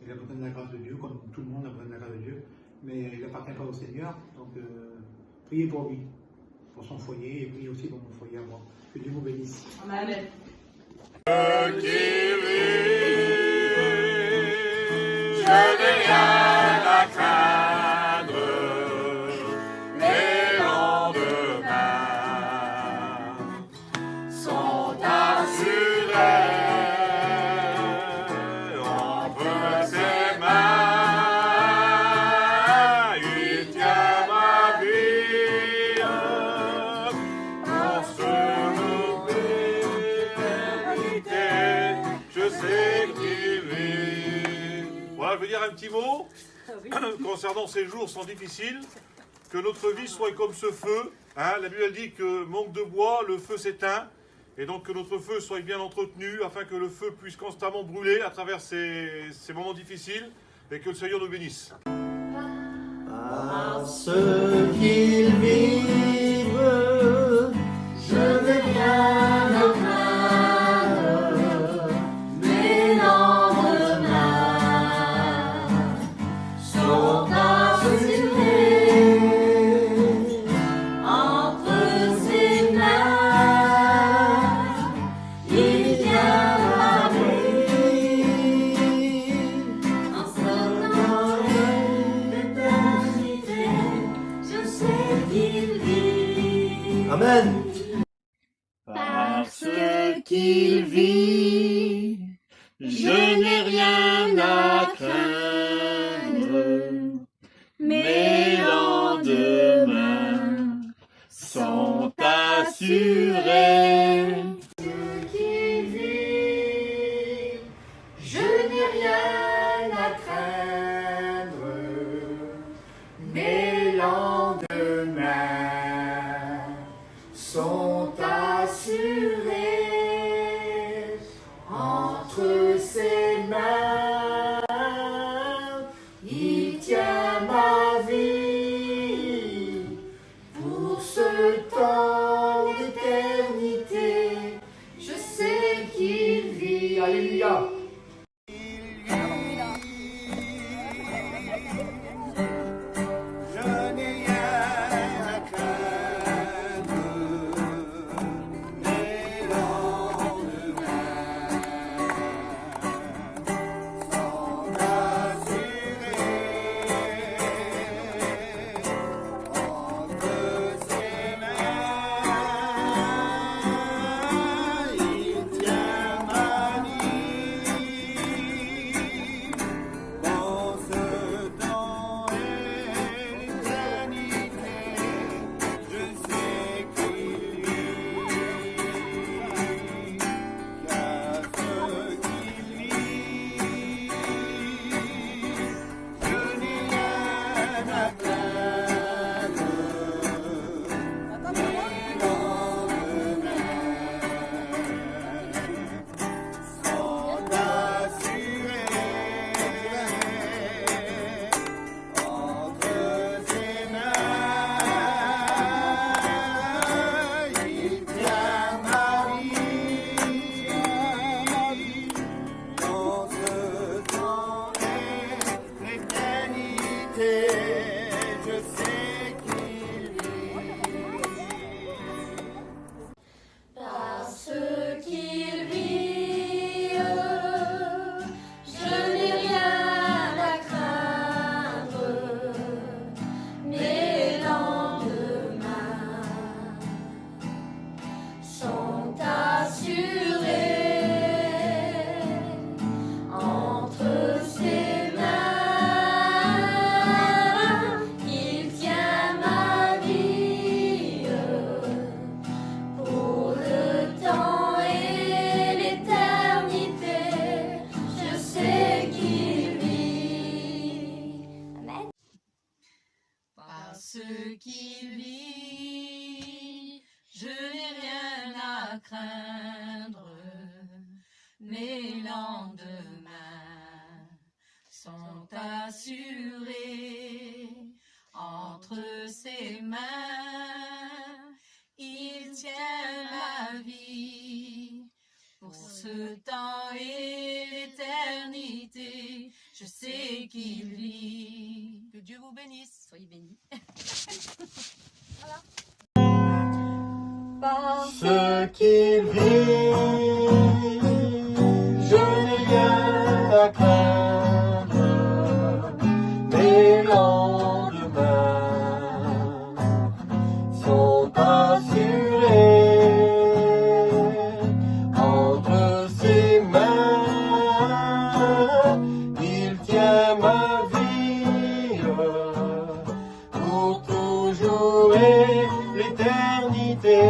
Il a besoin de la grâce de Dieu, comme tout le monde a besoin de la grâce de Dieu. Mais il n'appartient pas au Seigneur. Donc, priez pour lui, pour son foyer, et priez aussi pour mon foyer à moi. Que Dieu vous bénisse. Amen. Je n'ai rien à craindre, mes lendemains sont assurés entre ses mains. Il tient ma vie dans ce l'éternité. Je sais qu'il vit. Voilà, je veux dire un petit mot concernant ces jours sont difficiles, que notre vie soit comme ce feu. Hein, la Bible elle dit que manque de bois, le feu s'éteint, et donc que notre feu soit bien entretenu, afin que le feu puisse constamment brûler à travers ces moments difficiles, et que le Seigneur nous bénisse. Parce qu'il vive, je n'ai rien à craindre. Mes lendemains sont assurés entre ses mains. Il tient ma vie en ce temps et l'éternité. Je sais qu'il vit. Amen. Parce qu'il vit, je n'ai rien à craindre. Mes lendemains sont assurés. Qu'il vit, je n'ai rien à craindre. Mes lendemains sont assurés entre ses mains. Il tient ma vie pour ce temps d'éternité. Je sais qu'il vit. Alléluia. Je n'ai rien à craindre. Mes craindre, mes lendemains sont assurés entre ses mains. Il tient ma vie pour ce temps et l'éternité. Je sais qu'il vit. Que Dieu vous bénisse. Soyez bénis. Voilà. Parce qu'il vit, je n'ai rien à craindre. Mes lendemains sont assurés entre ses mains. Il tient ma vie pour toujours et l'éternité.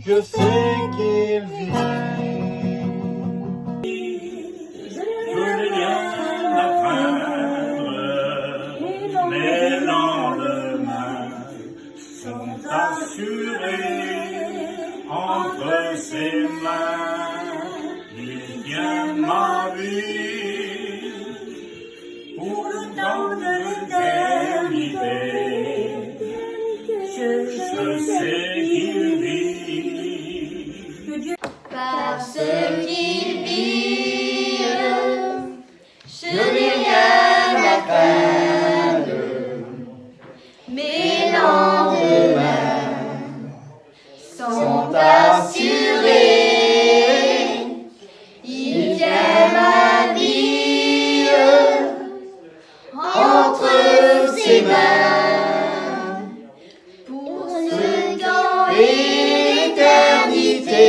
Je sais qu'il vit. Je n'ai rien à craindre, mes lendemains sont assurés entre ses mains. Il tient ma vie pour le temps de l'éternité. Je sais qu'il vit. Parce qu'il vit, je n'ai rien à craindre. Mes lendemains sont assurés. Il tient ma vie entre ses mains. Pour ce temps et l'éternité,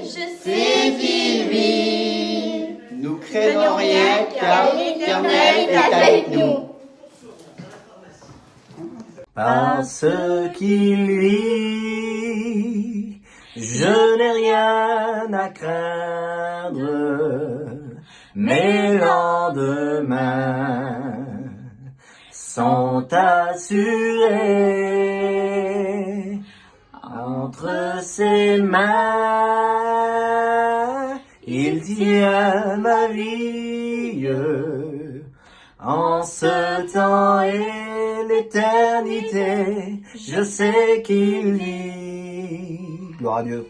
je sais qu'il vit. Nous craignons rien car l'Éternel est avec nous. Parce qu'il vit, je n'ai rien à craindre. Mes lendemains sont assurés entre ses mains. Il tient ma vie en ce temps et l'éternité. Je sais qu'il vit. Gloire à Dieu.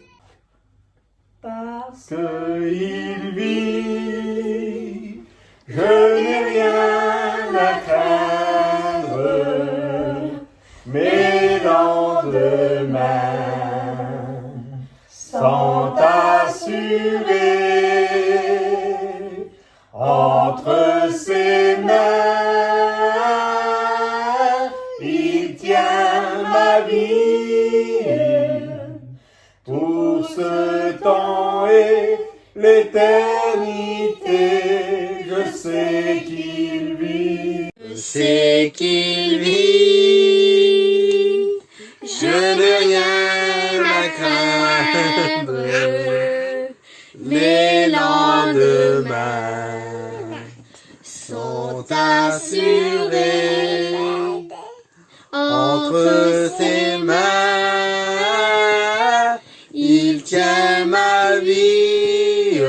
Parce qu'il vit, je n'ai rien à craindre. Mes lendemains sont assurés entre ses mains. Il tient ma vie pour ce temps et l'éternité. Je sais qu'il vit. Je sais qu'il vit. Je n'ai rien à craindre. Mes lendemains sont assurés entre ses mains. Il tient ma vie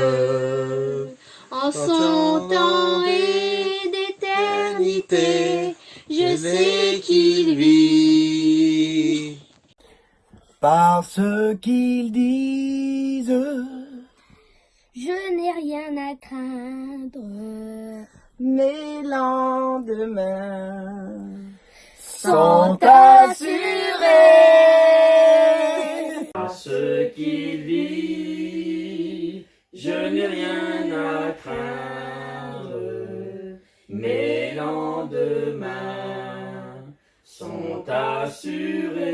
en son temps et d'éternité. Je sais qu'il vit. Parce qu'ils disent, je n'ai rien à craindre. mes lendemains sont assurés. Parce qu'il vit, je n'ai rien à craindre. Mes lendemains sont assurés.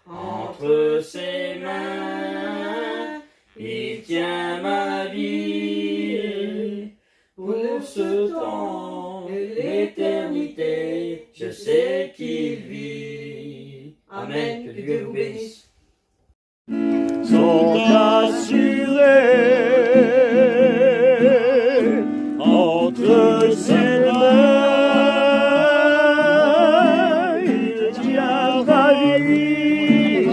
Entre ses mains, il tient ma vie. Pour ce temps et l'éternité, je sais qu'il vit. Amen. Que Dieu vous bénisse. Sont assurés entre ses mains, il tient ma vie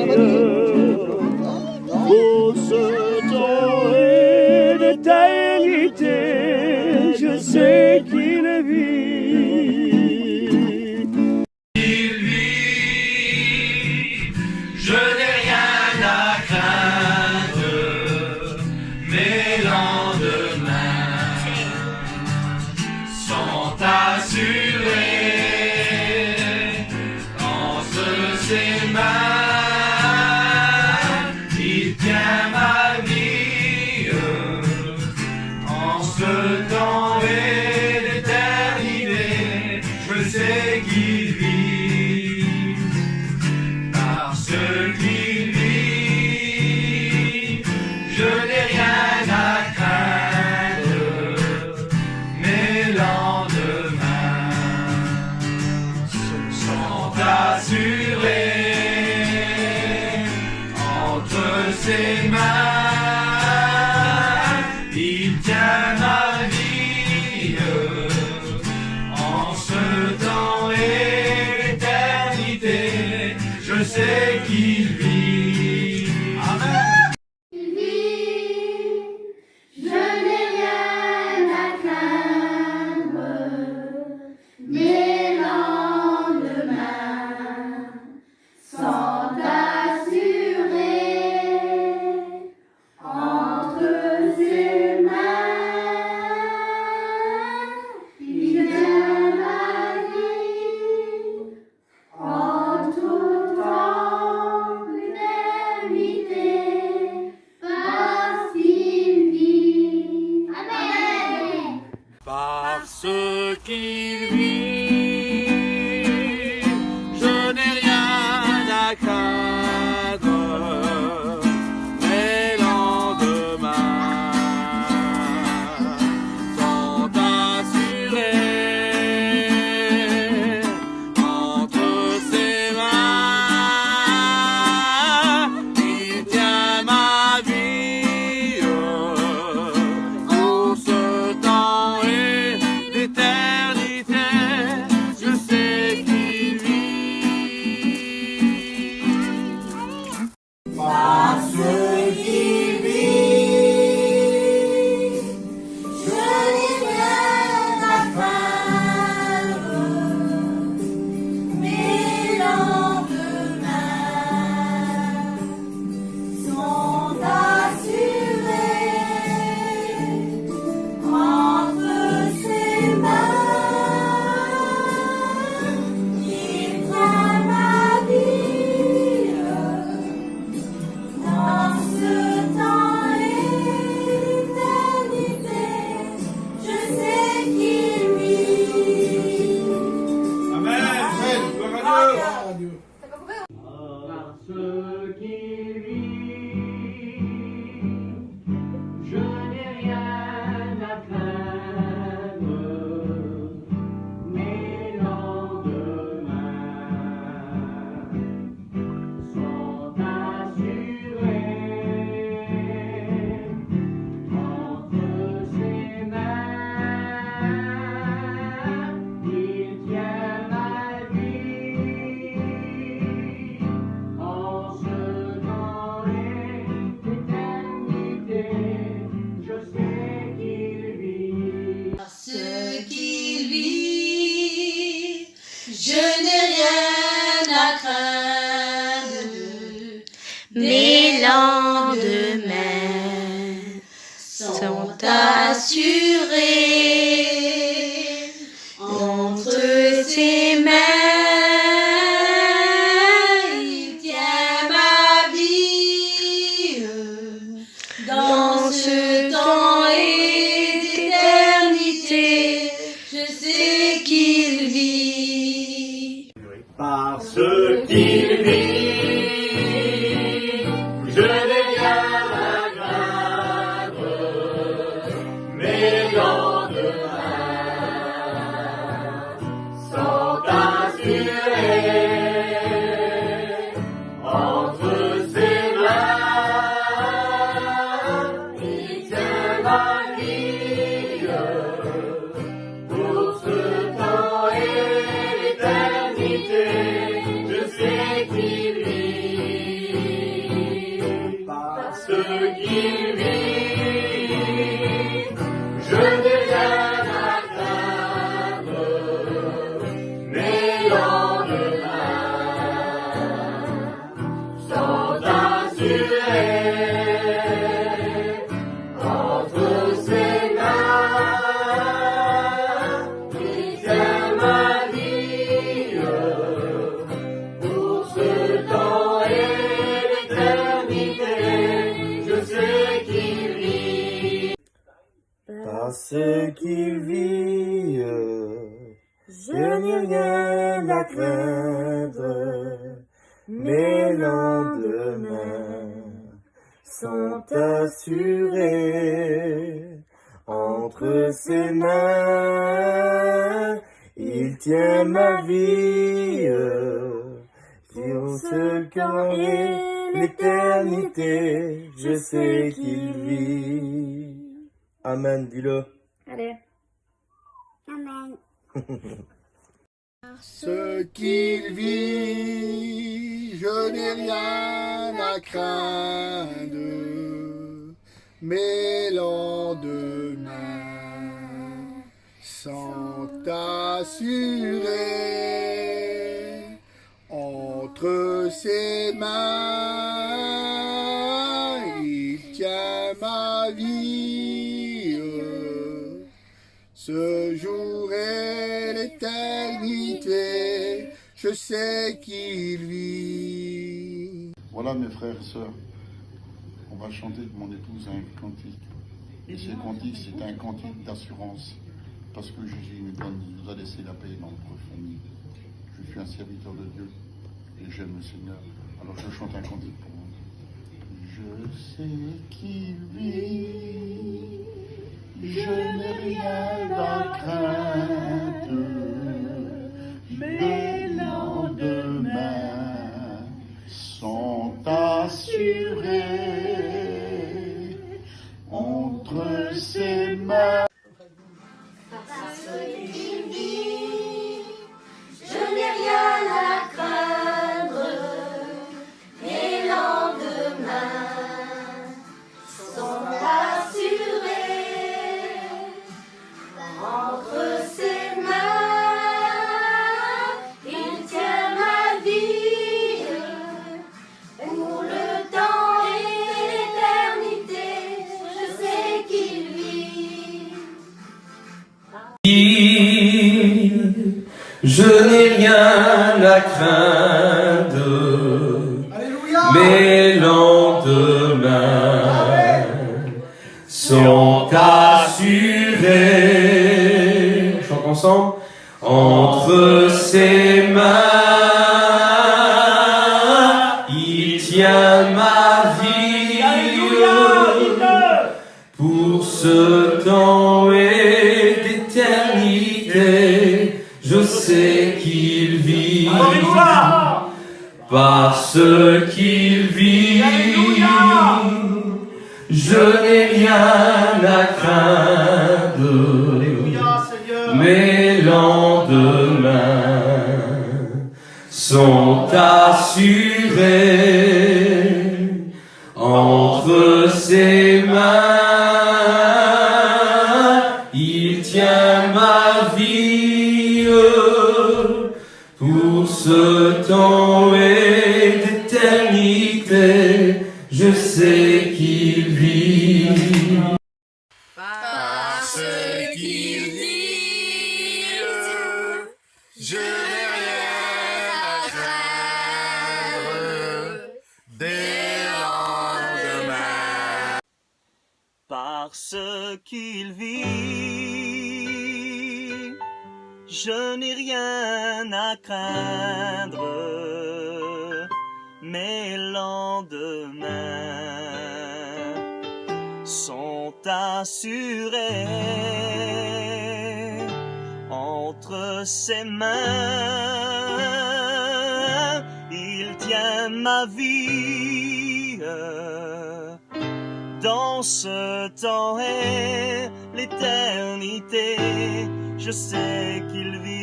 ses mains, il tient ma vie en ce temps et l'éternité. Je sais qu'il vit. Amen. Je n'ai rien à craindre des lendemains, sont assurés entre ses mains. Il tient ma vie en tout temps, l'éternité, parce qu'il vit. Amen. Parce qu'il vit, je n'ai rien à craindre. Mes lendemains sont assurés entre ses mains. Il tient ma vie pour ce temps et l'éternité. Je sais qu'il vit. Parce qu'il vit, je n'ai rien à craindre. Mes lendemains sont assurés entre ses mains. Il tient ma vie dans ce temps et l'éternité. Je sais qu'il vit. Amen. Gloire à Dieu. Parce qu'il vit, je n'ai rien à craindre. Mes lendemains sont assurés entre ses mains. Il tient ma vie en ce temps et l'éternité. Je sais qu'il vit. Parce qu'il vit, je n'ai rien à craindre. Mes lendemains sont assurés entre ses mains. Il tient ma vie dans ce temps et l'éternité. Je sais qu'il vit. Parce qu'il vit, je n'ai rien à craindre. Mes lendemains sont assurés entre ses mains. Il tient ma vie pour ce temps et l'éternité. Je sais qu'il vit. Parce qu'il vit, je n'ai rien à craindre. Mes lendemains sont assurés entre ses mains. Il tient ma vie pour ce temps et l'éternité. Je sais qu'il vit. Parce qu'il vit, je n'ai rien à craindre. Mes lendemains sont assurés entre ses mains. Il tient ma vie sur ce camp et l'éternité, je sais qu'il vit. Amen, dis-le. Allez. Amen. Ce qu'il vit, je n'ai rien à craindre. Mes lendemains sont assurés entre ses mains. Il tient ma vie. Ce jour est l'éternité, je sais qu'il vit. Voilà mes frères et sœurs, on va chanter avec mon épouse un cantique. Et ce cantique, c'est un cantique d'assurance, parce que Jésus nous a laissé la paix dans notre famille. Je suis un serviteur de Dieu et j'aime le Seigneur, alors je chante un cantique pour vous. Je sais qu'il vit, je n'ai rien à craindre, mes lendemains sont assurés entre ses mains. Parce qu'il vit, je n'ai rien à craindre, mes lendemains sont assurés entre ses mains. Il tient ma vie pour le temps et l'éternité, je sais qu'il vit. Je n'ai rien à craindre, mes lendemains sont assurés. On chante ensemble. Entre ses mains, il tient ma vie pour ce temps et d'éternité. Je sais qu'il vit, parce qu'il vit, je n'ai rien à craindre, mes lendemains sont assurés entre ses mains. Il tient ma vie pour ce temps et d'éternité. Je sais qu'il vit. Parce qu'il vit, je n'ai rien à craindre des lendemains. Parce qu'il vit, je n'ai rien à craindre, mes lendemains sont assurés entre ses mains. Il tient ma vie dans ce temps et l'éternité, je sais qu'il vit.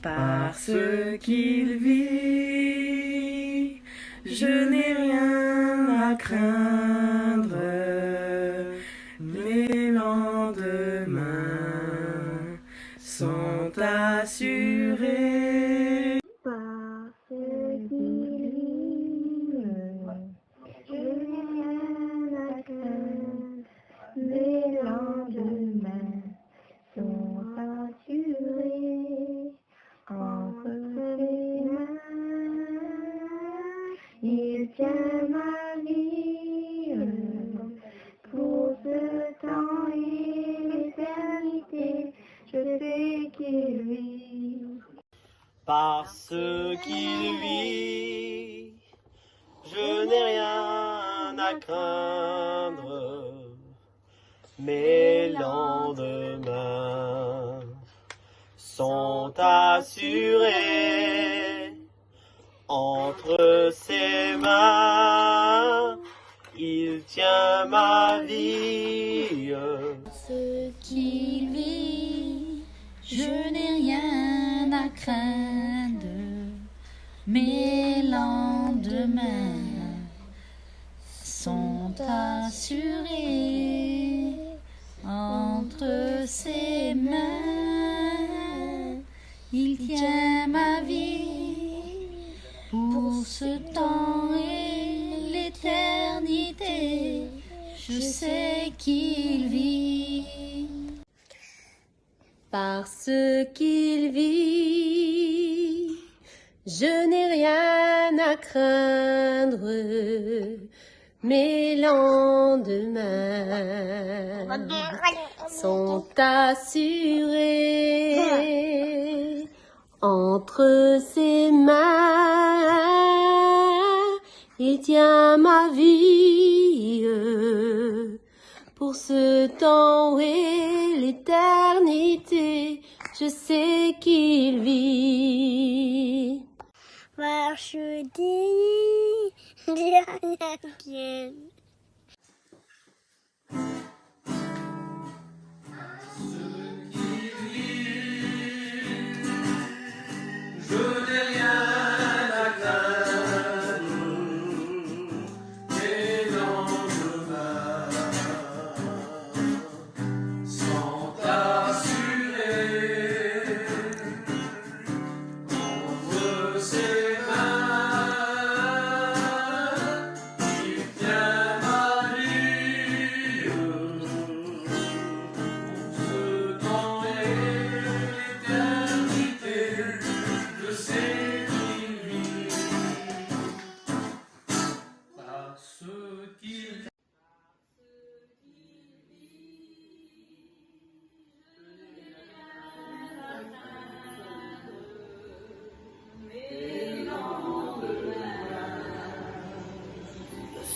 Parce qu'il vit, je n'ai rien à craindre, mes lendemains sont assurés. Parce qu'il vit, je n'ai rien à craindre, mes lendemains sont assurés. Entre ses mains, il tient ma vie pour ce temps et l'éternité, je sais qu'il vit. Parce qu'il vit, je n'ai rien à craindre, mes lendemains sont assurés entre ses mains. Il tient ma vie. Ce qu'il vit, je n'ai rien à craindre. Mes lendemains sont assurés entre ses mains. Il tient ma vie pour ce temps et l'éternité. Je sais qu'il vit. Parce qu'il vit, je n'ai rien à craindre. Mes lendemains sont assurés entre ses mains. Il tient ma vie pour ce temps et l'éternité. Je sais qu'il vit. Parce qu'il vit, je n'ai rien à craindre, mes lendemains sont assurés entre ses mains. Il tient ma vie pour ce temps et l'éternité. Je sais qu'il vit parce qu'il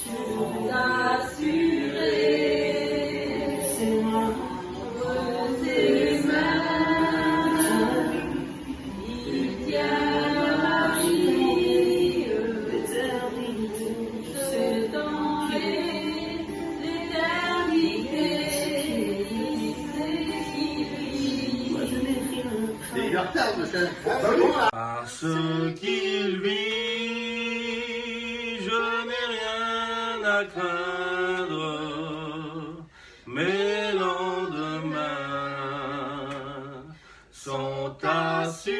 Sont assurés entre ses mains. Il tient ma vie, ce temps et l'éternité. parce qu'il vit, je n'ai rien à craindre. Mes lendemains sont assurés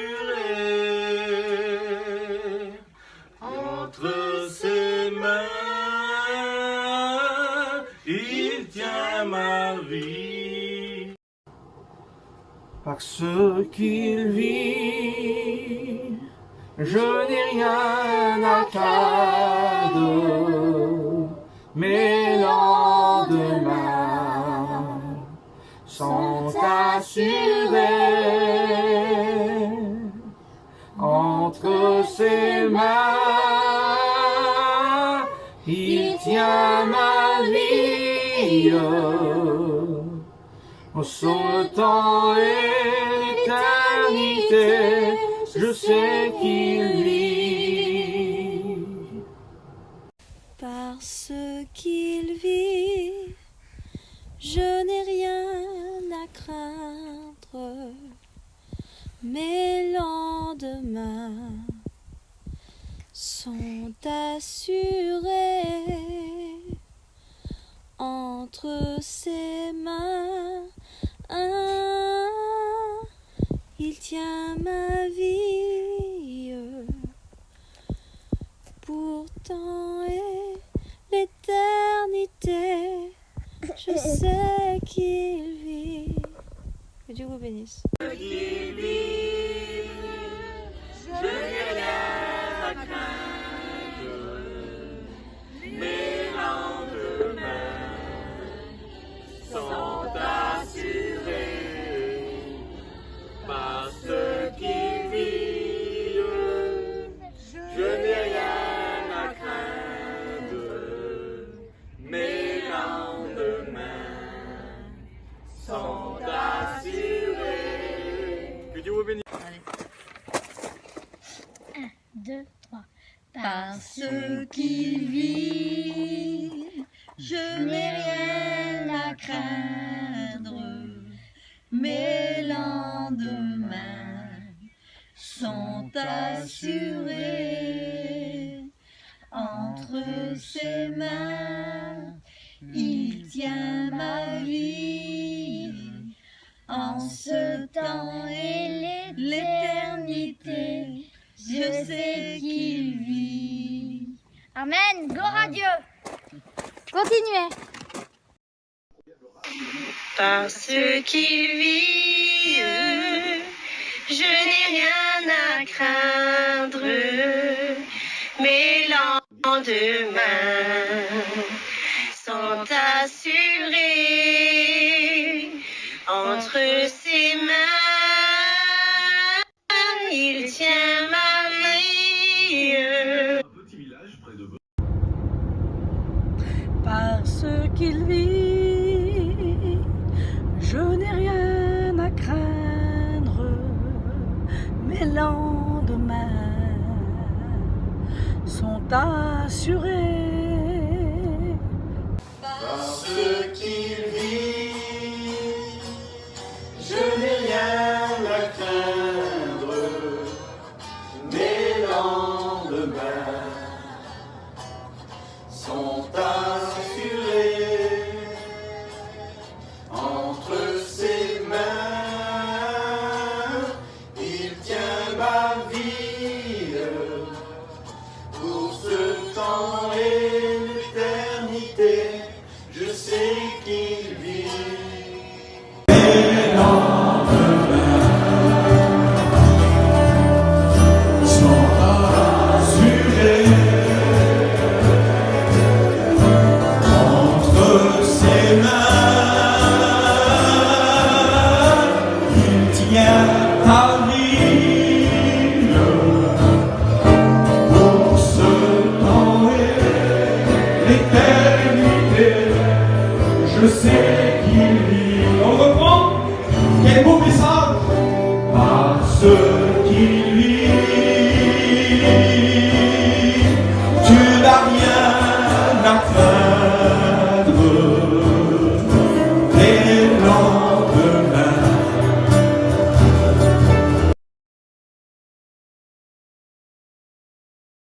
entre ses mains. Il tient ma vie. Parce qu'il vit, je n'ai rien à craindre. Mes lendemains sont assurés entre ses mains. Il tient ma vie sur le temps et l'éternité. Je sais qu'il vit. Parce qu'il vit, je n'ai rien à craindre. Mes lendemains sont assurés entre ses mains. Il tient ma vie pour temps et l'éternité. Je sais qu'il vit. Que Dieu vous bénisse. Qu'il vit, je n'ai rien à craindre. Mes lendemains sont assurés parce qu'il vit. Je n'ai rien à craindre. Mes lendemains bénisse. 1, 2, 3. Parce qu'il vit, je n'ai rien à craindre. Mes lendemains sont assurés. Entre ses mains, il tient ma vie. En ce temps et l'éternité, je sais qu'il vit. Amen. Gloire à Dieu. Continuez. Parce qu'il vit, je n'ai rien à craindre. Mes lendemains sont assurés. Entre ses mains, il tient ma vie. Parce qu'il vit, je n'ai rien à craindre. Mes lendemains sont assurés. Parce qu'il vit, je n'ai rien à craindre. Mes lendemains sont assurés. Entre ses mains, il tient ma vie. Pour ce temps et l'éternité, je sais qu'il vit. Mes lendemains sont assurés. Entre ses mains, il tient ma vie. Pour ce temps et l'éternité, je sais qu'il vit. On reprend. Quel beau message.